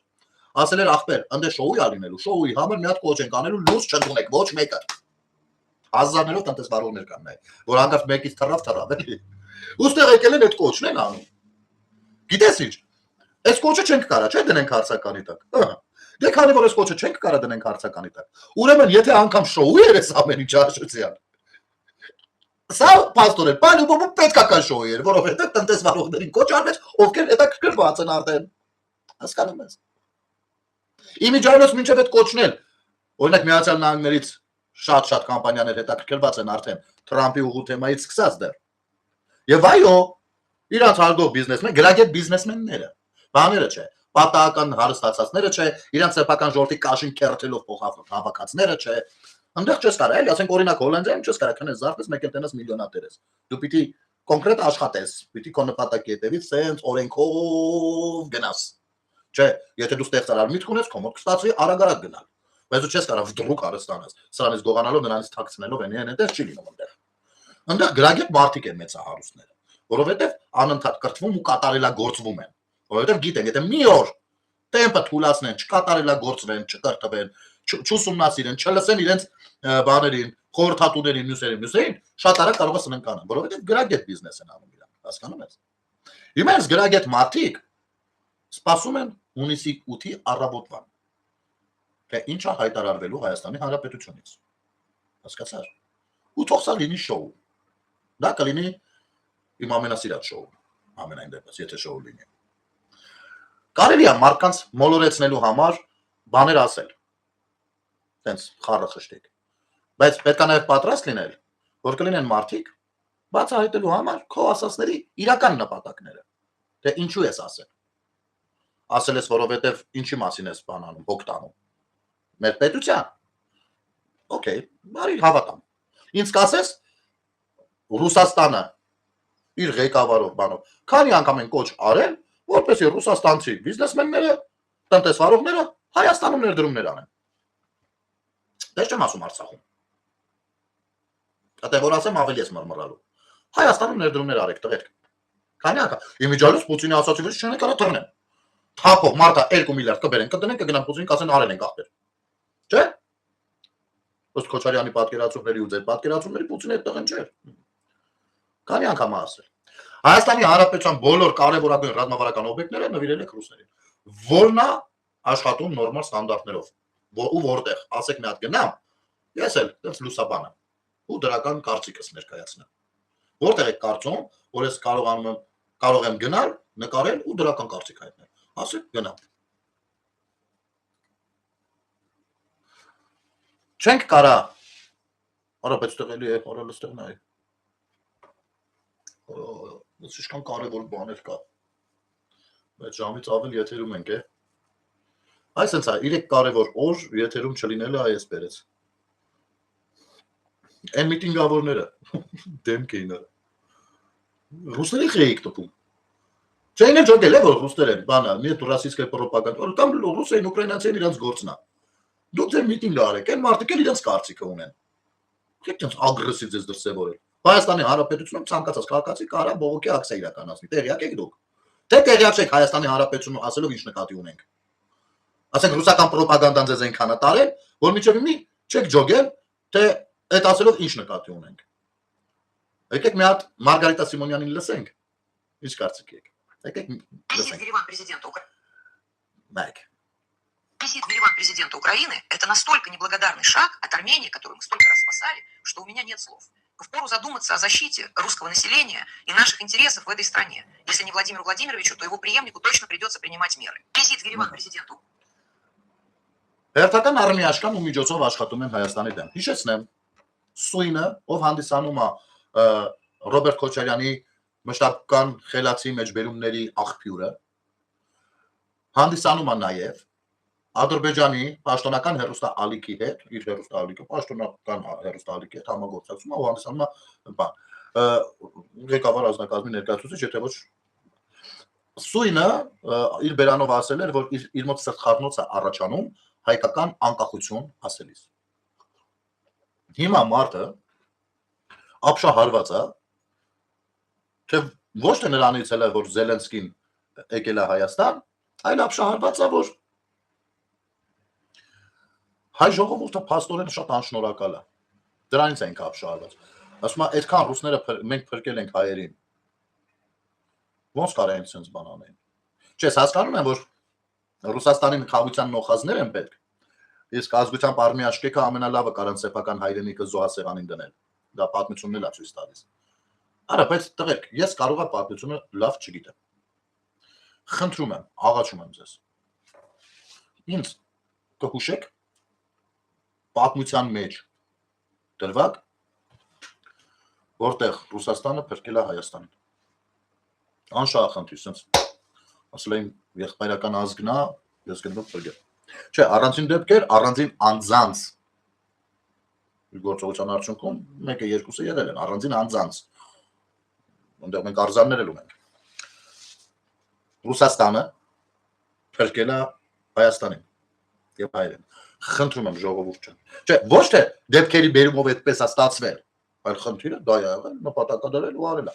A: ասել էր ախպեր, ընդ շոուի ա լինելու, շոուի համար մի հատ կոչ ենք անելու, լույս չընդունեք, ոչ մեկը։ Հազարներով տնտեսվարողներ կան նայ, որ հանկարծ մեկից թռավ, էլի։ Ուստեղ եկել են այդ կոչն են անում։ Գիտես ինչ։ Այս կոչը չենք կարա, չէ՞ դնենք հարցականի տակ։ Ահա։ Դե քանի որ այս կոչը չենք կարա դնենք հարցականի տակ։ Ուրեմն եթե անգամ շոու էր այս ամեն ինչ Աշոտյան։ Սա պաստորը, բանուբոբը պետք է կան շոու էր, որովհետև տնտեսվարողներին կոչ արվեց, ովքեր հետաքրքրված են արդեն։ Հասկանում ես։ Իմիջիայլոց մինչև այդ կոչնել։ Օրինակ Միացյալ Նահանգներից շատ կամպանիաներ հետաքրքրված են արդեն Թրամփի ուղու թեմայից սկսած դեռ։ Եվ այո, իրանց հարգող բիզնեսմեն, գրագետ բիզնեսմենները, բաները չէ, պատահական հարստացածները չէ, իրանց սեփական ժողովրդի կաշին քերթելով հավաքածները չէ։ Այնտեղ չես կարա, էլի, ասենք օրինակ Հոլանդիայում չես կարա քնես զարթես, մեկ էլ տենաս միլիոնատեր ես։ Դու պիտի կոնկրետ աշխատես, պիտի քո նպատակի հետևից սենց օրենքով գնաս։ Չէ, եթե դու ստեղծարար միտք ունես, քո մոտ կստացվի արագ գնալ։ Բայց դու չես կարա վդրուկ արստանաս, սրանից գողանալով նրանից թաքցնելով են այդպես չի լինում այնտեղ։ Այնտեղ գրագետ մարդիկ են մեծահարուստները, որովհետև անընդհատ կրթվում ու կատարելագործվում են, որովհետև գիտեն, եթե մի օր տեմպը թուլացնեն, չկատարելագործվեն, չկրթվեն, չուսումնասիրեն, չլսեն իրենց բաներին, խորհրդատուներին, մյուսերին, շատ արագ կարող է սննկանան, որովհետև գրագետ բիզնես են անում իրանք, հասկանում ես։ Հիմա այս գրագետ մարդիկ սպասում են հունիսի 8-ի առավոտվան, թե ինչ է հայտարարվելու Հայաստանի Հանրապետությունից, հասկացար։ Ու թող սա լինի շոու, դա կլինի իմ ամենասիրած շոուն, ամենայն դեպս, եթե շոու լինի։ Կարելի է մարդկանց մոլորեցնելու համար բաներ ասել, տենց խառը խշտիկ, բայց պետք է նաև պատրաստ լինել, որ կլինեն մարդիկ բացահայտելու համար քո ասածների իրական նպատակները, թե ինչու ես ասել ես, որովհետև ինչի մասին ես բանանում, հոգ տանում, մեր պետության, օքեյ, բարի հավատամ, ինձ կասես Ռուսաստանը իր ղեկավարով բանով, քանի անգամ են կոչ արել, որպեսզի ռուսաստանցի բիզնեսմենները, տնտեսվարողները Հայաստանում ներդրումներ անեն։ Դες չեմ ասում Արցախում։ Դա որ ասեմ ավելի ես մռմռալու։ Հայաստանում ներդրումներ արեք տղերք։ Քանի անգամ իմիջիայլոց Պուտինի ասացի վրա չեն կարա թռնեն։ Թափով մարդը 2 միլիարդ կբերեն, կդնեն, կգնան Պուտինին կասեն արել են ախպեր։ Չէ՞։ Ոստ Քոչարյանի պատկերացումների ու ձեր պատկերացումների Պուտինը այդ տղեն չէր։ Քանի անգամ ասել։ Հայաստանի Հանրապետության բոլոր կարևորագույն ռազմավարական օբյեկտները նվիրել եք ռուսներին։ Որն է աշխատում նորմալ ստանդարտներով։ Ու որտեղ, ասեք մի հատ գնամ, ես էլ դից լուսաբանը ու դրական կարծիքս ներկայացնեմ։ Որտեղ եք կարծում, որ ես կարող եմ գնալ, նկարել ու դրական կարծիք հայտնել։ Ասեք գնամ։ Չենք կարա։ Արա բայց տղելի է, արա լստեղ նայ։ Ես ինչքան կարևոր բաներ կա։ Բայց ժամից ավել եթերում ենք, է։ Այս հենց է, 3 կարևոր օր եթերում չլինելը այս բերեց։ Այն միտինգավորները դեմք էին արա։ Ռուսների խեիք տպում։ Չէին են ջոգել է, որ ռուսներ են, բանա, մի հատ ռասիստская պրոպագանդա, որ կամ ռուսերին, ուկրաինացիներին իրանց գործն է։ Դուք ձեր միտինգ արեք, այն մարդիկ էլ իրանց կարծիքը ունեն։ Եք դից ագրեսիվ ձեզ դրսևորել։ Հայաստանի Հանրապետությունում ցանկացած քաղաքացի կարա բողոքի ակցիա իրականացնի։ Տեղյակ եք դուք։ Թե տեղյակ եք Հայաստանի Հանրապետությունում ասելով ինչ նկատի ունենք։ Ասենք ռուսական պրոպագանդան ձեզ այնքան է տարել, որ միջև հիմնի չեք ջոգել, թե այդ ասելով ինչ նկատի ունենք։ Եկեք մի հատ Մարգարիտա Սիմոնյանին լսենք։ Ինչ կարծիք եք։ Եկեք լսենք։ Майк.
B: Визит в Ереван президента Украины – это настолько неблагодарный шаг от Армении, которую мы столько раз спасали, что у меня нет слов. Впору задуматься о защите русского населения и наших интересов в этой стране. Если не Владимиру Владимировичу, то его преемнику точно придется принимать меры. Визит в Ереван президенту.
A: Հերթական արմիաշխան ու միջոցով աշխատում են Հայաստանի դեմ։ Հիշեցնեմ, Սույնը, ով հանդիսանում է Ռոբերտ Քոչարյանի մշտական խելացի մեջբերումների աղբյուրը, հանդիսանում է նաև Ադրբեջանի պաշտոնական հերոստալիքի հետ, իր հերոստալիքը, պաշտոնական հերոստալիքի հետ համագործակցում ու հանդիսանում է բան, ղեկավար ազնագազմի ներկայացուցիչ, եթե ոչ Սույնը իր բերանով ասել էր, որ իր մոտ սրտխառնոցը առաջանում հայկական անկախություն ասելիս։ Հիմա մարդը ապշահարված է, թե ոչ թե նրանից էլ է, որ Զելենսկին եկել է Հայաստան, այլ ապշահարված է, որ հայ ժողովուրդը փաստորեն շատ անշնորհակալ է։ Դրանից ենք ապշահարված։ Ասում եմ, այդքան ռուսները մենք փրկել ենք հայերին։ Ոնց կարող են sense բան անել։ Չես հասկանում եմ, որ Ռուսաստանի խաղաղության նոխազներ են պետք։ Իսկ ազգությամբ արմի աշկեկը ամենալավը կարան սեփական հայրենիքը զոհասեղանին դնել։ Դա պատմությունն էլ է ցույց տալիս։ Արա, բայց տղերք, ես կարող եմ պատմությունը լավ չգիտեմ։ Խնդրում եմ, աղաչում եմ ձեզ։ Ինձ կհուշեք պատմության մեջ դրվակ, որտեղ Ռուսաստանը փրկել է Հայաստանին։ Անշահախնդիր, sense ասել եմ եղբայրական ազգն է, ես գնում փրկել։ Չէ, առանձին դեպքեր, առանձին անձանց գործողության արդյունքում մեկը երկուսը եղել են, առանձին անձանց։ Այնտեղ մենք արձաններ էլ ունենք։ Ռուսաստանը փրկել է Հայաստանին եւ հայերեն։ Խնդրում եմ ժողովուրդ ջան։ Չէ, ոչ թե դեպքերի բերումով այդպես է ստացվել, այլ խնդիրը դա է եղել, նպատակադրել ու արել է։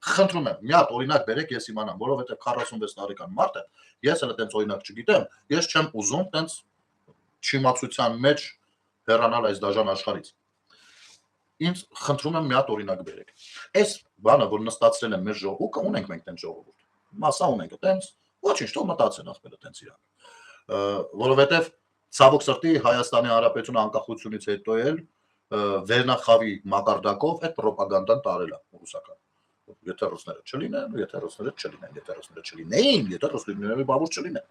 A: Խնդրում եմ, մի հատ օրինակ բերեք, ես իմանամ, որովհետեւ 46 տարեկան մարդ է, ես էլ այդպես օրինակ չգիտեմ, ես չեմ ուզում այդպես չիմացության մեջ հեռանալ այս դաժան աշխարհից։ Ինձ խնդրում եմ մի հատ օրինակ բերեք։ Այս բանը, որ նստածրել են մեր ժողովուրդը, ունենք մենք այդպես ժողովուրդ։ Մասա ունենք այդպես, ոչինչ, թող մտածեն ախպերը այդպես իրան։ Որովհետեւ ցավոք սրտի Հայաստանի Հանրապետությունը անկախությունից հետո էլ վերնախավի մակարդակով այդ ռոպագանդան տարել է ռուսական։ Եթե ռուսները չլինեն, եթե ռուսները չլինեն, եթե ռուսները չլինեին, եթե ռուսները բավուր չլինեն։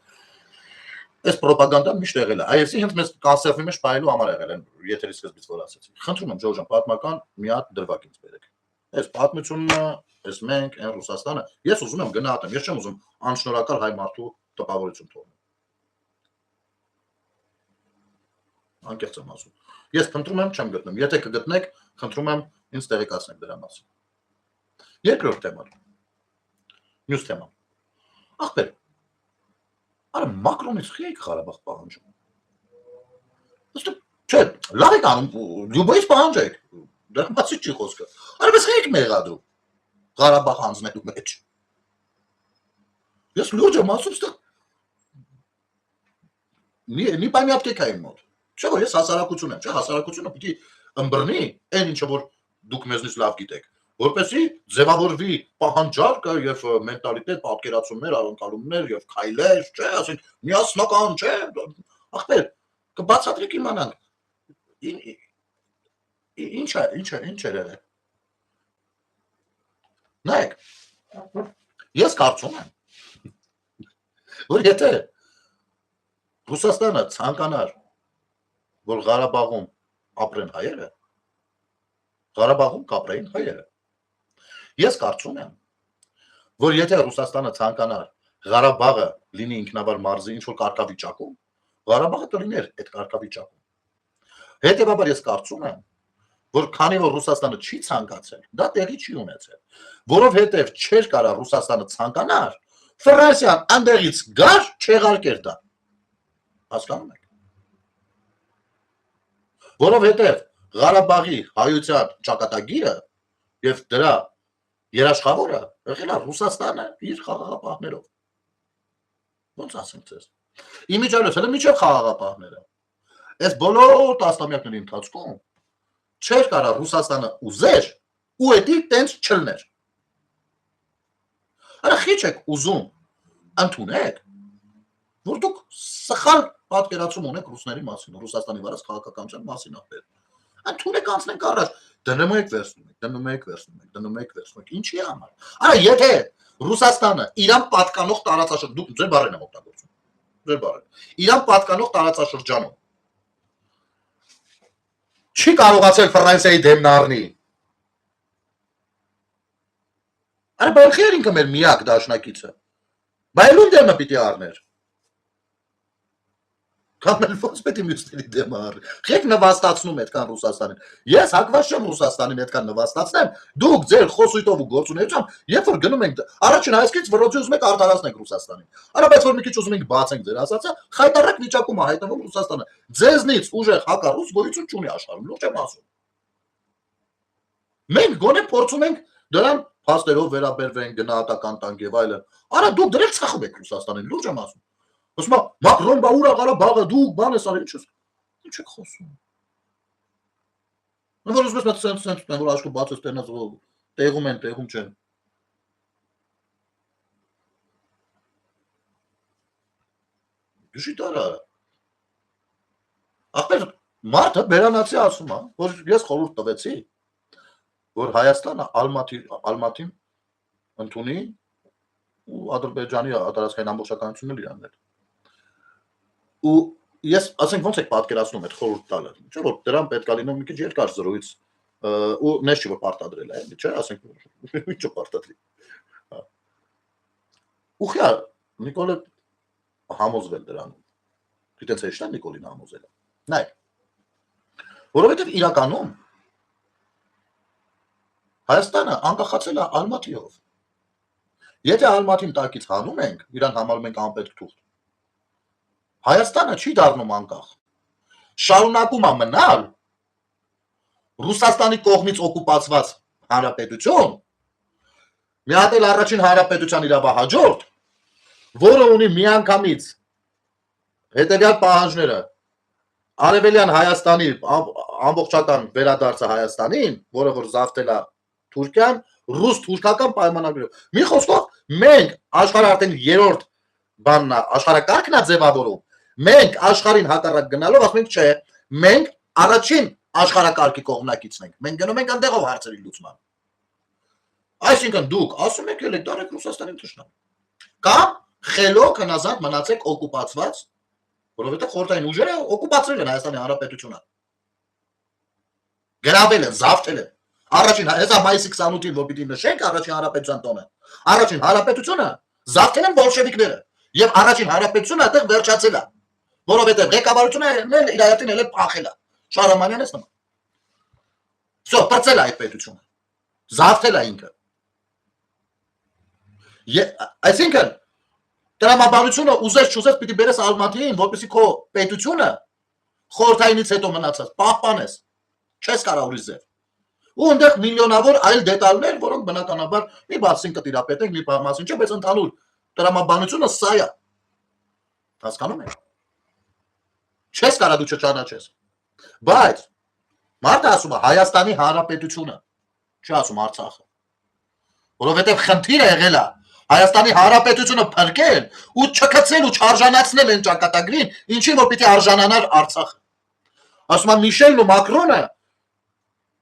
A: Այս ռոպագանդան միշտ եղել է։ Այսինքն հենց մեզ կոնսերվի մեջ պայելու համար եղել են, եթերի սկզբից որ ասեցի։ Խնդրում եմ Ջորջան, պատմական մի հատ դրվագ ինձ բերեք։ Այս պատմությունն է, այս մենք, այն Ռուսաստանը, ես ուզում եմ գնահատեմ, ես չեմ ուզում անշնորհակալ հայ մարդու տպավորություն թողնել։ Անկեղծ եմ ասում։ Ես խնդրում եմ, չեմ գտնում։ Եթե կգտնեք, խնդրում եմ ինձ տեղեկացնեք դրա մասին։ Երկրորդ թեման։ Մյուս թեման։ Ախպեր, արա Մակրոնից խի եք Ղարաբաղ պահանջում։ Ըստ չէ, լավ եք անում, լյուբոյից պահանջեք։ Դրա մասին չի խոսքը։ Արա բայց խի եք մեղադրում Ղարաբաղ հանձնելու մեջ։ Ես լուրջ եմ ասում, ստեղ մի պայմանապտեք է իմ մոտ։ Չէ՞ որ ես հասարակություն եմ, չէ՞, հասարակությունը պիտի ըմբռնի այն ինչը որ դուք մեզնից լավ գիտեք, որպեսզի ձևավորվի պահանջարկը եւ մենտալիտետ, պատկերացումներ, անկալումներ եւ քայլեր, չէ՞, ասենք միասնական, չէ՞, ախպեր, կբացատրեք իմանանք։ Ինչ է եղել։ Նայեք, ես կարծում եմ, որ եթե Ռուսաստանը ցանկանար, որ Ղարաբաղում ապրեն հայերը, Ղարաբաղում կապրեին հայերը։ Ես կարծում եմ, որ եթե Ռուսաստանը ցանկանար Ղարաբաղը լինի ինքնավար մարզի ինչ-որ կարգավիճակում, Ղարաբաղը կլիներ այդ կարգավիճակում։ Հետևաբար ես կարծում եմ, որ քանի որ Ռուսաստանը չի ցանկացել, դա տեղի չի ունեցել, որովհետև չէր կարա Ռուսաստանը ցանկանար, Ֆրանսիան այնտեղից գար չեղարկեր դա։ Հասկանում եք։ Որովհետև Ղարաբաղի հայության ճակատագիրը եւ դրա երաշխավորը եղել է Ռուսաստանը իր խաղաղապահներով։ Ոնց ասեմ ձեզ։ Իմիջիայլոց հələ միջև խաղաղապահները։ Այս բոլոր տասնամյակների ընթացքում չէր կարա Ռուսաստանը ուզեր ու էդի տենց չլներ։ Արա խիչ եք ուզում ընդունեք, որ դուք սխալ պատկերացում ունեք ռուսների մասին, Ռուսաստանի վարած քաղաքականության մասին ախպեր։ Ընդունեք անցնենք առաջ, դնում եք վերցնում եք, ինչի համար։ Արա եթե Ռուսաստանը իրան պատկանող տարածաշրջան, դուք ձեր բառերն եք օգտագործում, ձեր բառերը, իրան պատկանող տարածաշրջանում չի կարողացել Ֆրանսիայի դեմն առնի։ Արա բալխի էր ինքը մեր միակ դաշնակիցը։ Բայլուն դեմը պիտի առներ։ Կամ էլ ոնց պետք է մյուսների դեմ առ։ Եք նվաստացնում այդքան Ռուսաստանին։ Ես հակված չեմ Ռուսաստանին այդքան նվաստացնեմ։ Դուք ձեր խոսույթով ու գործունեությամբ, երբ որ գնում ենք առաջին հայացքից վրոջի ուզում եք արտարացնեք Ռուսաստանին։ Արա բայց որ մի քիչ ուզում ենք բացենք ձեր ասածը, խայտարակ վիճակում է հայտնվում Ռուսաստանը։ Ձեզնից ուժեղ հակառուս գոյություն չունի աշխարհում, լուրջ եմ ասում։ Մենք գոնե փորձում ենք դրան փաստերով վերաբերվենք, գնահատական տանք եւ այլն։ Արա դուք դրել ցախում եք Ռուսաստանին, լուրջ եմ ասում։ Ասում Մակրոն բա ուր աղարա բաղը դու բան ես արել, ինչ եք խոսում։ Որ ուզում ես սենց որ աշխու բացես տենաց տեղում են, տեղում չեն։ Դուշի տարա։ Ախպեր մարդը բերանացի ասում է, որ ես խորհուրդ տվեցի, որ Հայաստանը Ալմատին ընդունի ու Ադրբեջանի տարածքային ամբողջականությունն իրաններ։ Ու ես ասենք ոնց եք պատկերացնում այդ խորհուրդ տալը, չէ՞ որ դրան պետք է լինի մի քիչ երկար զրույց ու նես չի որ պարտադրել է, չէ՞, ասենք ինչը պարտադրի։ Ուխյա Նիկոլը համոզվել դրանում։ Գիտես հեշտ է Նիկոլին համոզելը։ Նայ։ Որովհետև իրականում Հայաստանը անկախացել է Ալմատիով։ Եթե Ալմատին տակից հանում ենք, իրան համարում ենք անպետք թուղթ։ Հայաստանը չի դառնում անկախ։ Շարունակում է մնալ Ռուսաստանի կողմից օկուպացված հանրապետություն, մի հատ էլ առաջին հանրապետության իրավահաջորդ, որը ունի միանգամից հետևյալ պահանջները Արևելյան Հայաստանի ամբողջական վերադարձը Հայաստանին, որը որ զավթել է Թուրքիան, ռուս-թուրքական պայմանագրերով։ Մի խոսքով մենք աշխարհը արդեն երրորդ բանն է, աշխարհակարգն է ձևավորում։ Մենք աշխարհին հակառակ գնալով ասում ենք, չէ, մենք առաջին աշխարհակարգի կողմնակիցն ենք։ Մենք գնում ենք այնտեղով հարցերի լուծման։ Այսինքն դուք ասում եք ելեք դարեք Ռուսաստանին թշնամ։ Կամ խելոք հնազանդ մնացեք օկուպացված, որովհետև խորհրդային ուժերը օկուպացրել են Հայաստանի Հանրապետությունը։ Գրավել են, զավթել են։ Առաջին հեսա մայիսի 28-ին որ պիտի նշենք առաջին հանրապետության տոնը։ Առաջին հանրապետությունը զավթել են բոլշևիկները եւ առաջին հանրապետությունը այդտեղ վերջացել է, որովհետեւ ղեկավարությունը իրայատին էլ փախել է։ Շարամանյանն էս նման։ Всё, բացել է այդ պետությունը։ Զավթել է ինքը։ Այսինքն տրամաբանությունը ուզես չուզես պիտի բերես Ալմատիին, որպեսզի քո պետությունը խորհրդայինից հետո մնացած պահպանես։ Չես կարող ուրիշ ձև։ Ու այնտեղ միլիոնավոր այլ դետալներ, որոնք բնականաբար մի բացին կտիրապետենք, մի բացին չէ, բայց ընդհանուր տրամաբանությունը սա է։ Հասկանում եք։ Չես կարող դու չճանաչես։ Բայց մարդը ասում է Հայաստանի Հանրապետությունը, չի ասում Արցախը։ Որովհետև խնդիրը եղել է Հայաստանի Հանրապետությունը փրկել ու չքցել ու չարժանացնել են ճակատագրին, ինչին որ պիտի արժանանար Արցախը։ Ասում է Միշելն ու Մակրոնը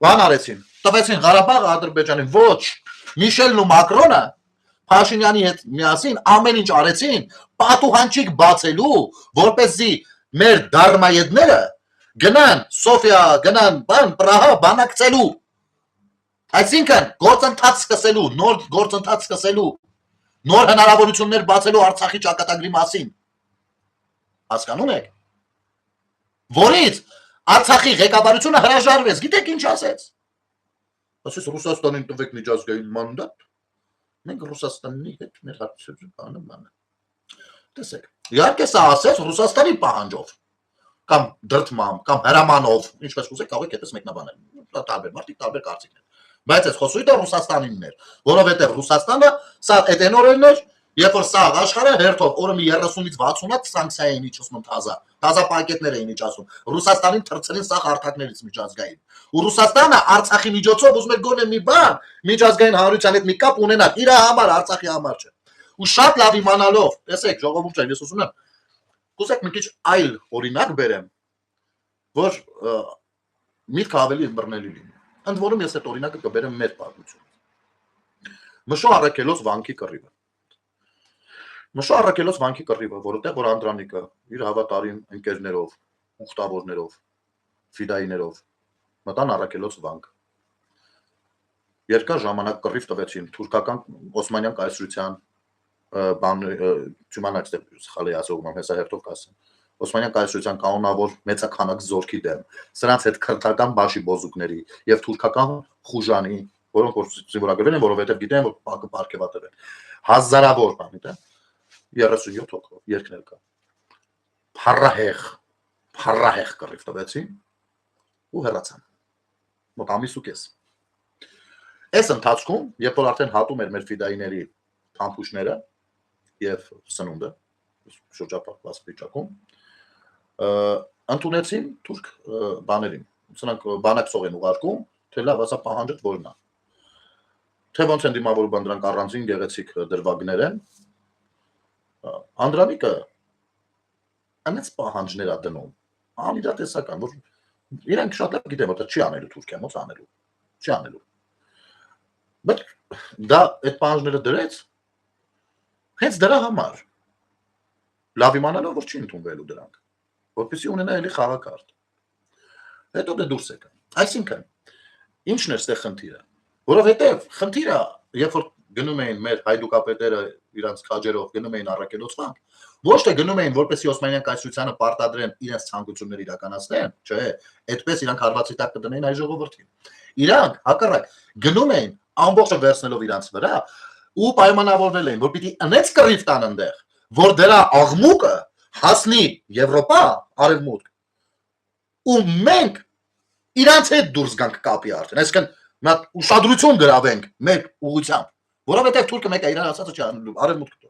A: բան արեցին, տվեցին Ղարաբաղը Ադրբեջանին, ոչ, Միշելն ու Մակրոնը Փաշինյանի հետ միասին ամեն ինչ արեցին պատուհանչիկ բացելու, որպեսզի մեր դարմայեդները գնան Սոֆիա, գնան բան Պրահա բանակցելու։ Այսինքն գործընթաց սկսելու, նոր գործընթաց սկսելու, նոր հնարավորություններ բացելու Արցախի ճակատագրի մասին։ Հասկանում եք։ Որից Արցախի ղեկավարությունը հրաժարվեց, գիտեք ինչ ասեց։ Ասես Ռուսաստանին տվեք միջազգային մանդատ։ Մենք Ռուսաստանի հետ մեր հարցերը բանը։ Տեսեք, իհարկե սա ասեց Ռուսաստանի պահանջով, կամ դրդմամբ, կամ հրամանով, ինչպես ուզեք կարող եք այդպես մեկնաբանել։ Տարբեր մարդիկ տարբեր կարծիքներ։ Բայց այս խոսույթը Ռուսաստանինն էր, որովհետև Ռուսաստանը սա այդ էնորերն էր, երբ որ սա աշխարհը հերթով օրը մի 30-ից 60-ած սանկցիա էին իջեցնում թազա պակետներ էին իջացում։ Ռուսաստանին թրցրին սա հարթակներից միջազգային։ Ու Ռուսաստանը Արցախի միջոցով ուզում էր գոնե մի բան միջազգային հանրության հետ մի կապ ունենալ, իր համար Արցախի համար չէ։ Ու շատ լավ իմանալով, տեսեք, ժողովուրդ ջան, ես ուզում եմ կուզեք մի քիչ այլ օրինակ բերեմ, որ միտքը ավելի բռնելի լինի։ Ընդ որում ես այդ օրինակը կբերեմ մեր պատմությունից։ Մշո Առաքելոս վանքի կռիվը։ Մշո Առաքելոս վանքի կռիվը, որտեղ որ Անդրանիկը իր հավատարիմ ընկերներով, ուխտավորներով, ֆիդայիներով մտան Առաքելոս վանք։ Երկար ժամանակ կռիվ տվեցին թուրքական Օսմանյան կայսրության բան չիմանաց դե սխալի ասողում եմ հեսա հերթով կասեմ
C: Օսմանյան կայսրության կանոնավոր մեծաքանակ զորքի դեմ, սրանց հետ քրթական բաշի բոզուկների եւ թուրքական խուժանի, որոնք որ զինվորագրվել են, որովհետեւ գիտեն, որ պակը պարգևատրել են։ Հազարավոր բան գիտեն 37 հոգով երկներ կա։ Փառահեղ կռիվ տվեցին ու հեռացան։ Մոտ ամիս ու կես։ Այս ընթացքում, երբ որ արդեն հատում էր մեր ֆիդայիների փամփուշտները եւ սնունդը շրջապատված վիճակում, ընդունեցին թուրք բաներին։ Սրանք բանակցող են ուղարկում, թե լավ, ասա պահանջդ որն է։ Թե ոնց են դիմավորում բան դրանք առանձին գեղեցիկ դրվագներ են։ Անդրանիկը ամենից պահանջներ է դնում։ Անիրատեսական, որ իրանք շատ լավ գիտեն, որ չի անելու Թուրքիան, ոնց անելու։ Չի անելու։ Բայց դա այդ պահանջները դրեց հենց դրա համար։ Լավ իմանալով, որ չի ընդունվելու դրանք, որպեսզի ունենա էլի խաղակարգ։ Հետո դե դուրս եկան։ Այսինքն, ինչն էր ստեղ խնդիրը, որովհետև խնդիրը, երբ որ գնում էին մեր հայդուկապետերը իրանց քաջերով գնում էին առաքելոցվանք, ոչ թե գնում էին, որպեսզի Օսմանյան կայսրությանը պարտադրեն իրենց ցանկությունները իրականացնեն, չէ, այդպես իրանք հարվածի տակ կդնեին այ ժողովրդին։ Իրանք հակառակ գնում էին ամբողջը վերցնելով իրանց վրա ու պայմանավորվել էին, որ պիտի անեց կռիվ տան այնտեղ, որ դրա աղմուկը հասնի Եվրոպա, արևմուտք, ու մենք իրանց հետ դուրս գանք կապի արդեն, այսինքն մենք ուշադրություն գրավենք մեր ուղղությամբ, որովհետև թուրքը մեկ է իրան ասածը չի անելու, արևմուտքը։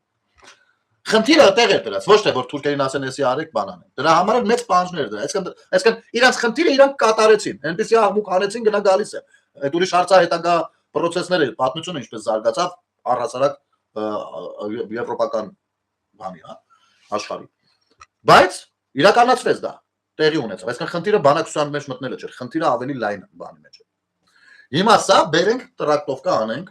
C: Խնդիրը այդտեղ է դրած, ոչ թե որ թուրքերին ասեն էսի արեք բան անեն։ Դրա համար էլ մեծ պահանջներ դրա, այսինքն իրանց խնդիրը իրանք կատարեցին, այնպեսի աղմուկ հանեցին գնա գալիս է։ Այդ ուրիշ հարցը հետագա process-ները, պատմությունը ինչպես զարգացավ առհասարակ եվրոպական բանի, հա, աշխարհի։ Բայց իրականացվեց դա, տեղի ունեցավ, այսինքն խնդիրը բանակցության մեջ մտնելը չէր, խնդիրը ավելի լայն բանի մեջ է։ Հիմա սա բերենք տրակտովկա անենք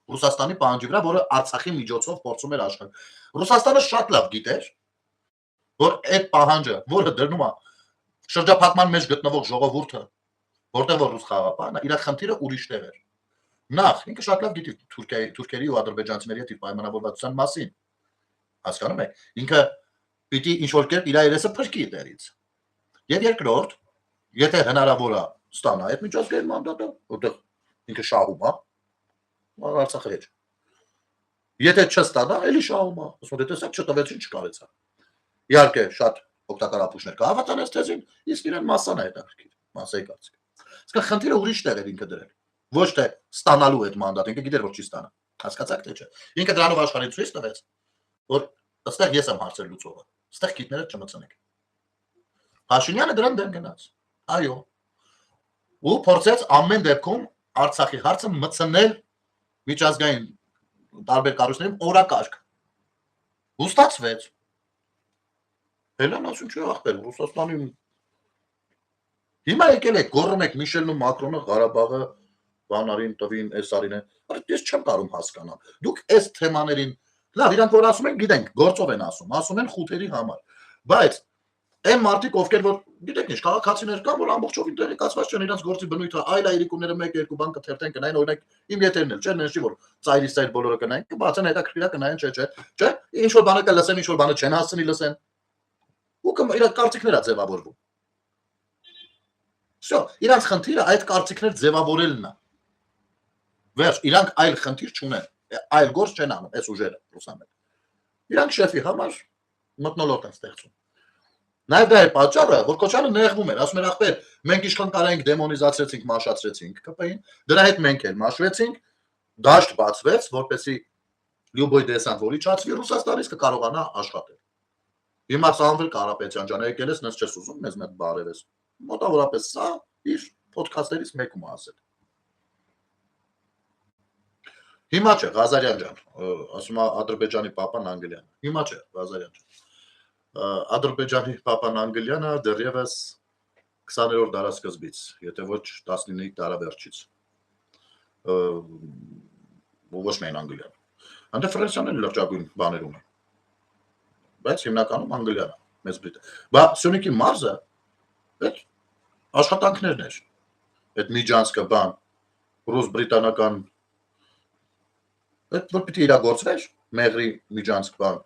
C: Ռուսաստանի պահանջի վրա, որը Արցախի միջոցով փորձում էր աշխատել։ Ռուսաստանը շատ լավ գիտեր, որ այդ պահանջը, որը դրնում է շրջափակման մեջ գտնվող ժողովուրդը, որտեղ որ ռուս խաղապահն է, իր խնդիրը ուրիշ տեղ էր։ Նախ ինքը շատ լավ գիտի թուրքերի ու ադրբեջանցիների հետ պայմանավորվածության մասին։ Հասկանում եք, ինքը պիտի ինչ-որ կերպ իր երեսը փրկի դերից։ Եվ երկրորդ, եթե հնարավոր է ստանա այդ միջազգային մանդատը, որտեղ ինքը շահում է, Արցախը հետ։ Եթե չստանա, էլի շահում է, ասում է, տեսեք, չտվեցին, չկարեցա։ Իհարկե, շատ օգտակար ապուշներ կա հավատան այս թեզին, իսկ իրեն մասսան է հետաքրքիր, մասսայի կարծիք։ Իսկ խնդիրը ուրիշ տեղ էր ինքը դրել։ Ոչ թե ստանալու այդ մանդատ, ինքը գիտեր, որ չի ստանա։ Հասկացաք թե չէ։ Ինքը դրանով աշխարհին ցույց տվեց, որ այստեղ ես եմ հարցեր լուծողը։ Այստեղ գիտները չմցնեք։ Փաշինյանը դրան դեմ գնաց։ Այո։ Ու փորձեց ամեն դեպքում Արցախի հարցը մցնել միջազգային տարբեր կառույցներում օրակարգ։ Ու ստացվեց։ Հելան ասում չի ախպեր, Ռուսաստանի հիմա եկել եք, գոռում եք Միշելն ու Մակրոնը Ղարաբաղը բանարին տվին, էսարին է։ Ես չեմ կարող հասկանալ։ Դուք այս թեմաներին, լավ, իրանք որ ասում են, գիտենք, գործով են ասում են խութերի համար։ Բայց այն մարդիկ, ովքեր որ գիտեք ինչ, քաղաքացիներ կան, որ ամբողջովին տեղեկացված չեն իրենց գործի բնույթը, այլ այրիկումները 1-2 բան կթերթեն կնային, օրինակ իմ եթերն էլ, չէ՞, նշի որ ծայրից ծայր բոլորը կնային, կբացեն հետաքրքիր կնային, չէ, ինչ որ բանը կլսեն, ինչ որ բանը չեն հասցնի լսեն։ Ու իր կարծիքները ձևավորվում։ Всё, իրանք խնդիրը այդ կարծիքներ ձևավորելն է։ Վերջ, իրանք այլ խնդիր չունեն, այլ գործ չեն անում, այս ուժերը ռուսաները։ Իրանք շեֆի համար մթնոլորտ են ստեղծում։ Նաև դա է պատճառը, որ Քոչարյանը նեղվում էր, ասում էր ախպեր, մենք ինչքան կարայինք դեմոնիզացրեցինք, մաշացրեցինք ԿՊ-ին, դրա հետ մենք էլ մաշվեցինք, դաշտ բացվեց, որպեսզի լյուբոյ դեսանտ որ իջացվի Ռուսաստանից կկարողանա աշխատել։ Հիմա Սամվել Կարապետյան ջան, եկել ես, նես չես ուզում, մեզ մոտ բարևես։ Մոտավորապես սա իր ոդքասթերից մեկում ասել։ Հիմա չէ, Ղազարյան ջան, ասում է Ադրբեջանի պապան Անգլիան։ Հիմա չէ, Ղազարյան ջան։ Ադրբեջանի պապան Անգլիանը դեռևս 20-րդ դարաշրջանից, եթե ոչ 19-րդ դարավերջից։ Ոչ միայն Անգլիան։ Այնտեղ Ֆրանսիան էլ լրջագույն բաներ ունի։ Բայց հիմնականում Անգլիան է, Մեծ Բրիտանիա։ Բայց Սյունիքի մարզը այդ աշխատանքներն էր։ Այդ միջանցքը բան ռուս-բրիտանական այդ որ պիտի իրագործվեր Մեղրի միջանցք բան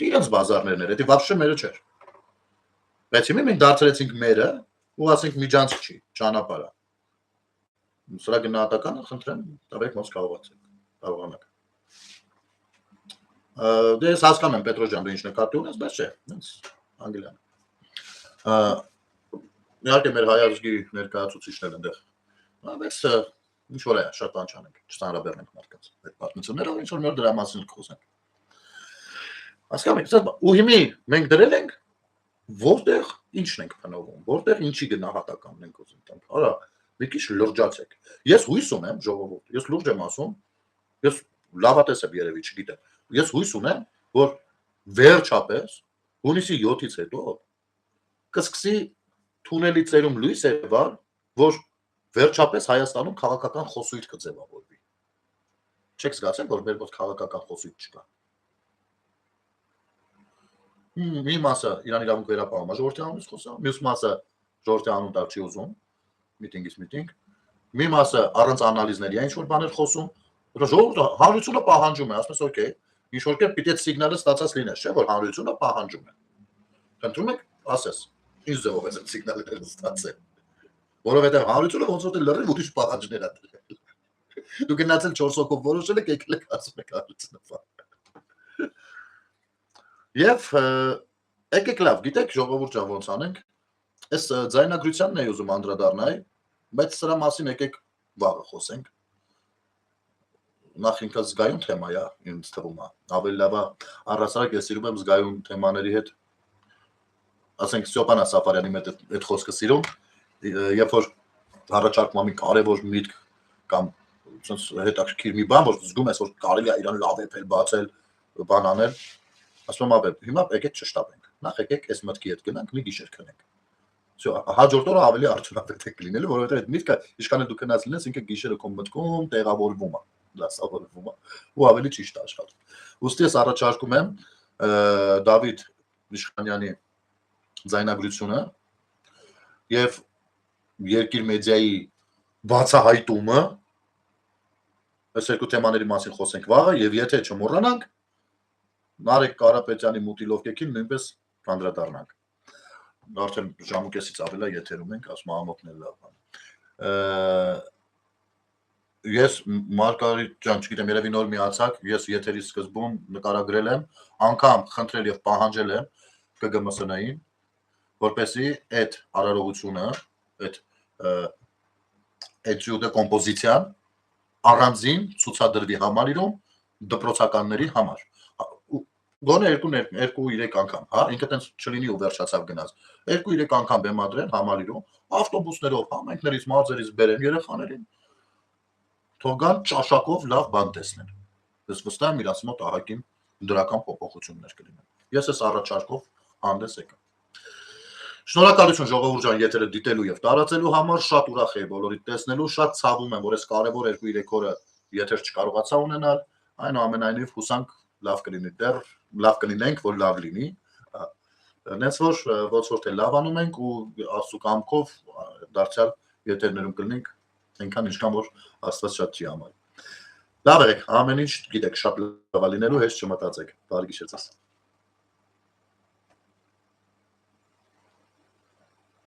C: իրենց բազարներն էր, դա вообще մերը չէր։ Բայց հիմա մենք դարձրեցինք մերը ու ասենք միջանց չի, ճանապարհը։ Սրա գնահատականը խնդրեմ, տվեք ոնց կարողանաք։ Դե ես հասկանում եմ Պետրոս ջան, դու ինչ նկատի ունես, բայց չէ, հենց անգլիան։ Իհարկե մեր հայազգի ներկայացուցիչներ այնտեղ, բայց ինչ որ է, շատ բան չանենք, չծանրաբեռնենք մարդկանց այդ պատմությունները, ինչ որ դրա մասին խոսենք։ Հասկանում եք, ու հիմա մենք դրել ենք որտեղ ինչն ենք փնովում, որտեղ ինչի գնահատականն ենք ուզում տանք։ Արա, մի քիչ լրջացեք։ Ես հույս ունեմ, ժողովուրդ, ես լուրջ եմ ասում, ես լավատես եմ երևի, չգիտեմ։ Ես հույս ունեմ, որ վերջապես հունիսի 7-ից հետո կսկսի թունելի ծերում լույս երևալ, որ վերջապես Հայաստանում քաղաքական խոսույթ կձևավորվի։ Չեք զգացել, որ մեր մոտ քաղաքական խոսույթ չկա։ Մի մասը Իրան իրավունք վերապահում է ժողովրդի անունից խոսում, մյուս մասը ժողովրդի անուն տալ չի ուզում, միտինգից միտինգ, մի մասը առանց անալիզների է ինչ-որ բաներ խոսում, ժողովուրդը հանրությունը պահանջում է, ասում ես օքեյ, ինչ-որ կերպ պիտի այդ սիգնալը ստացած լինես, չէ, որ հանրությունը պահանջում է։ Խնդրում եք, ասես, ինչ ձևով ես այդ սիգնալները ստացել, որովհետև հանրությունը ոնց որ լրիվ ուրիշ պահանջներ է դրել։ Դու գնացել 4 հոգով որոշել եք, եկել եք ասում եք հանրությունը։ Եվ եկեք լավ, գիտեք ժողովուրդ ջան ոնց անենք, այս ձայնագրությանն էի ուզում անդրադառնալ, բայց սրա մասին եկեք վաղը խոսենք։ Նախ ինքը զգայուն թեմա է, ինձ թվում է, ավելի լավ է առհասարակ ես սիրում եմ զգայուն թեմաների հետ, ասենք Ստեփան Սաֆարյանի հետ այդ խոսքը սիրում, երբ որ առաջարկում եմ կարևոր միտք կամ հետաքրքիր մի բան, որ զգում ես, որ կարելի է իրան լավ էփել բացել, բան անել, ասում եմ հիմա եկեք չշտապենք, նախ եկեք այս մտքի հետ գնանք, մի գիշեր քնենք։ Հաջորդ օրը ավելի արդյունավետ է լինելու, որովհետև այդ միտքը ինչքան էլ դու քնած լինես, ինքը գիշերը քո մտքում տեղավորվում է, դասավորվում է ու ավելի ճիշտ է աշխատում։ Ուստի ես առաջարկում եմ Դավիթ Իշխանյանի ձայնագրությունը եւ Երկիր մեդիայի բացահայտումը, այս երկու թեմաների մասին խոսենք վաղը եւ եթե չմոռանանք Նարեկ Կարապետյանի մուտիլովկեքին նույնպես անդրադառնանք։ Արդեն ժամուկեսից ավել է եթերում ենք, ասում ամոթն էլ լավ բան։ Ես Մարգարիտ ջան, չգիտեմ, երևի նոր միացակ, ես եթերի սկզբում նկարագրել եմ, անգամ խնդրել եւ պահանջել եմ ԿԳՄՍՆ-ին, որպեսզի այդ արարողությունը, այդ կոմպոզիցիան առանձին ցուցադրվի համալիրում դպրոցականների համար։ Գոնե 2-3 անգամ, հա, ինքը տենց չլինի ու վերջացավ գնաց։ 2-3 անգամ բեմադրեն համալիրում, ավտոբուսներով, համայնքներից, մարզերից բերեն երեխաներին, թող գան ճաշակով լավ բան տեսնեն։ Ես վստահ եմ իրանց մոտ ահագին դրական փոփոխություններ կլինեն։ Ես այս առաջարկով հանդես եկա։ Շնորհակալություն ժողովուրդ ջան, եթերը դիտելու եւ տարածելու համար, շատ ուրախ եմ բոլորիդ տեսնելու, շատ ցավում եմ, որ այս կարևոր 2-3 օրը եթեր չկարողացա ունենալ, այնուամենայնիվ հուսանք լավ կլինի, դեռ լավ կլինենք, որ լավ լինի, նենց որ ոնց որ թե լավ անում ենք ու Աստծո կամքով դարձյալ եթերներում կլինենք, այնքան ինչքան որ Աստված շատ չի համարի։ Լավ եք, ամեն ինչ գիտեք շատ լավ լինելու, հեշտ չմտածեք, բարի գիշեր ձեզ։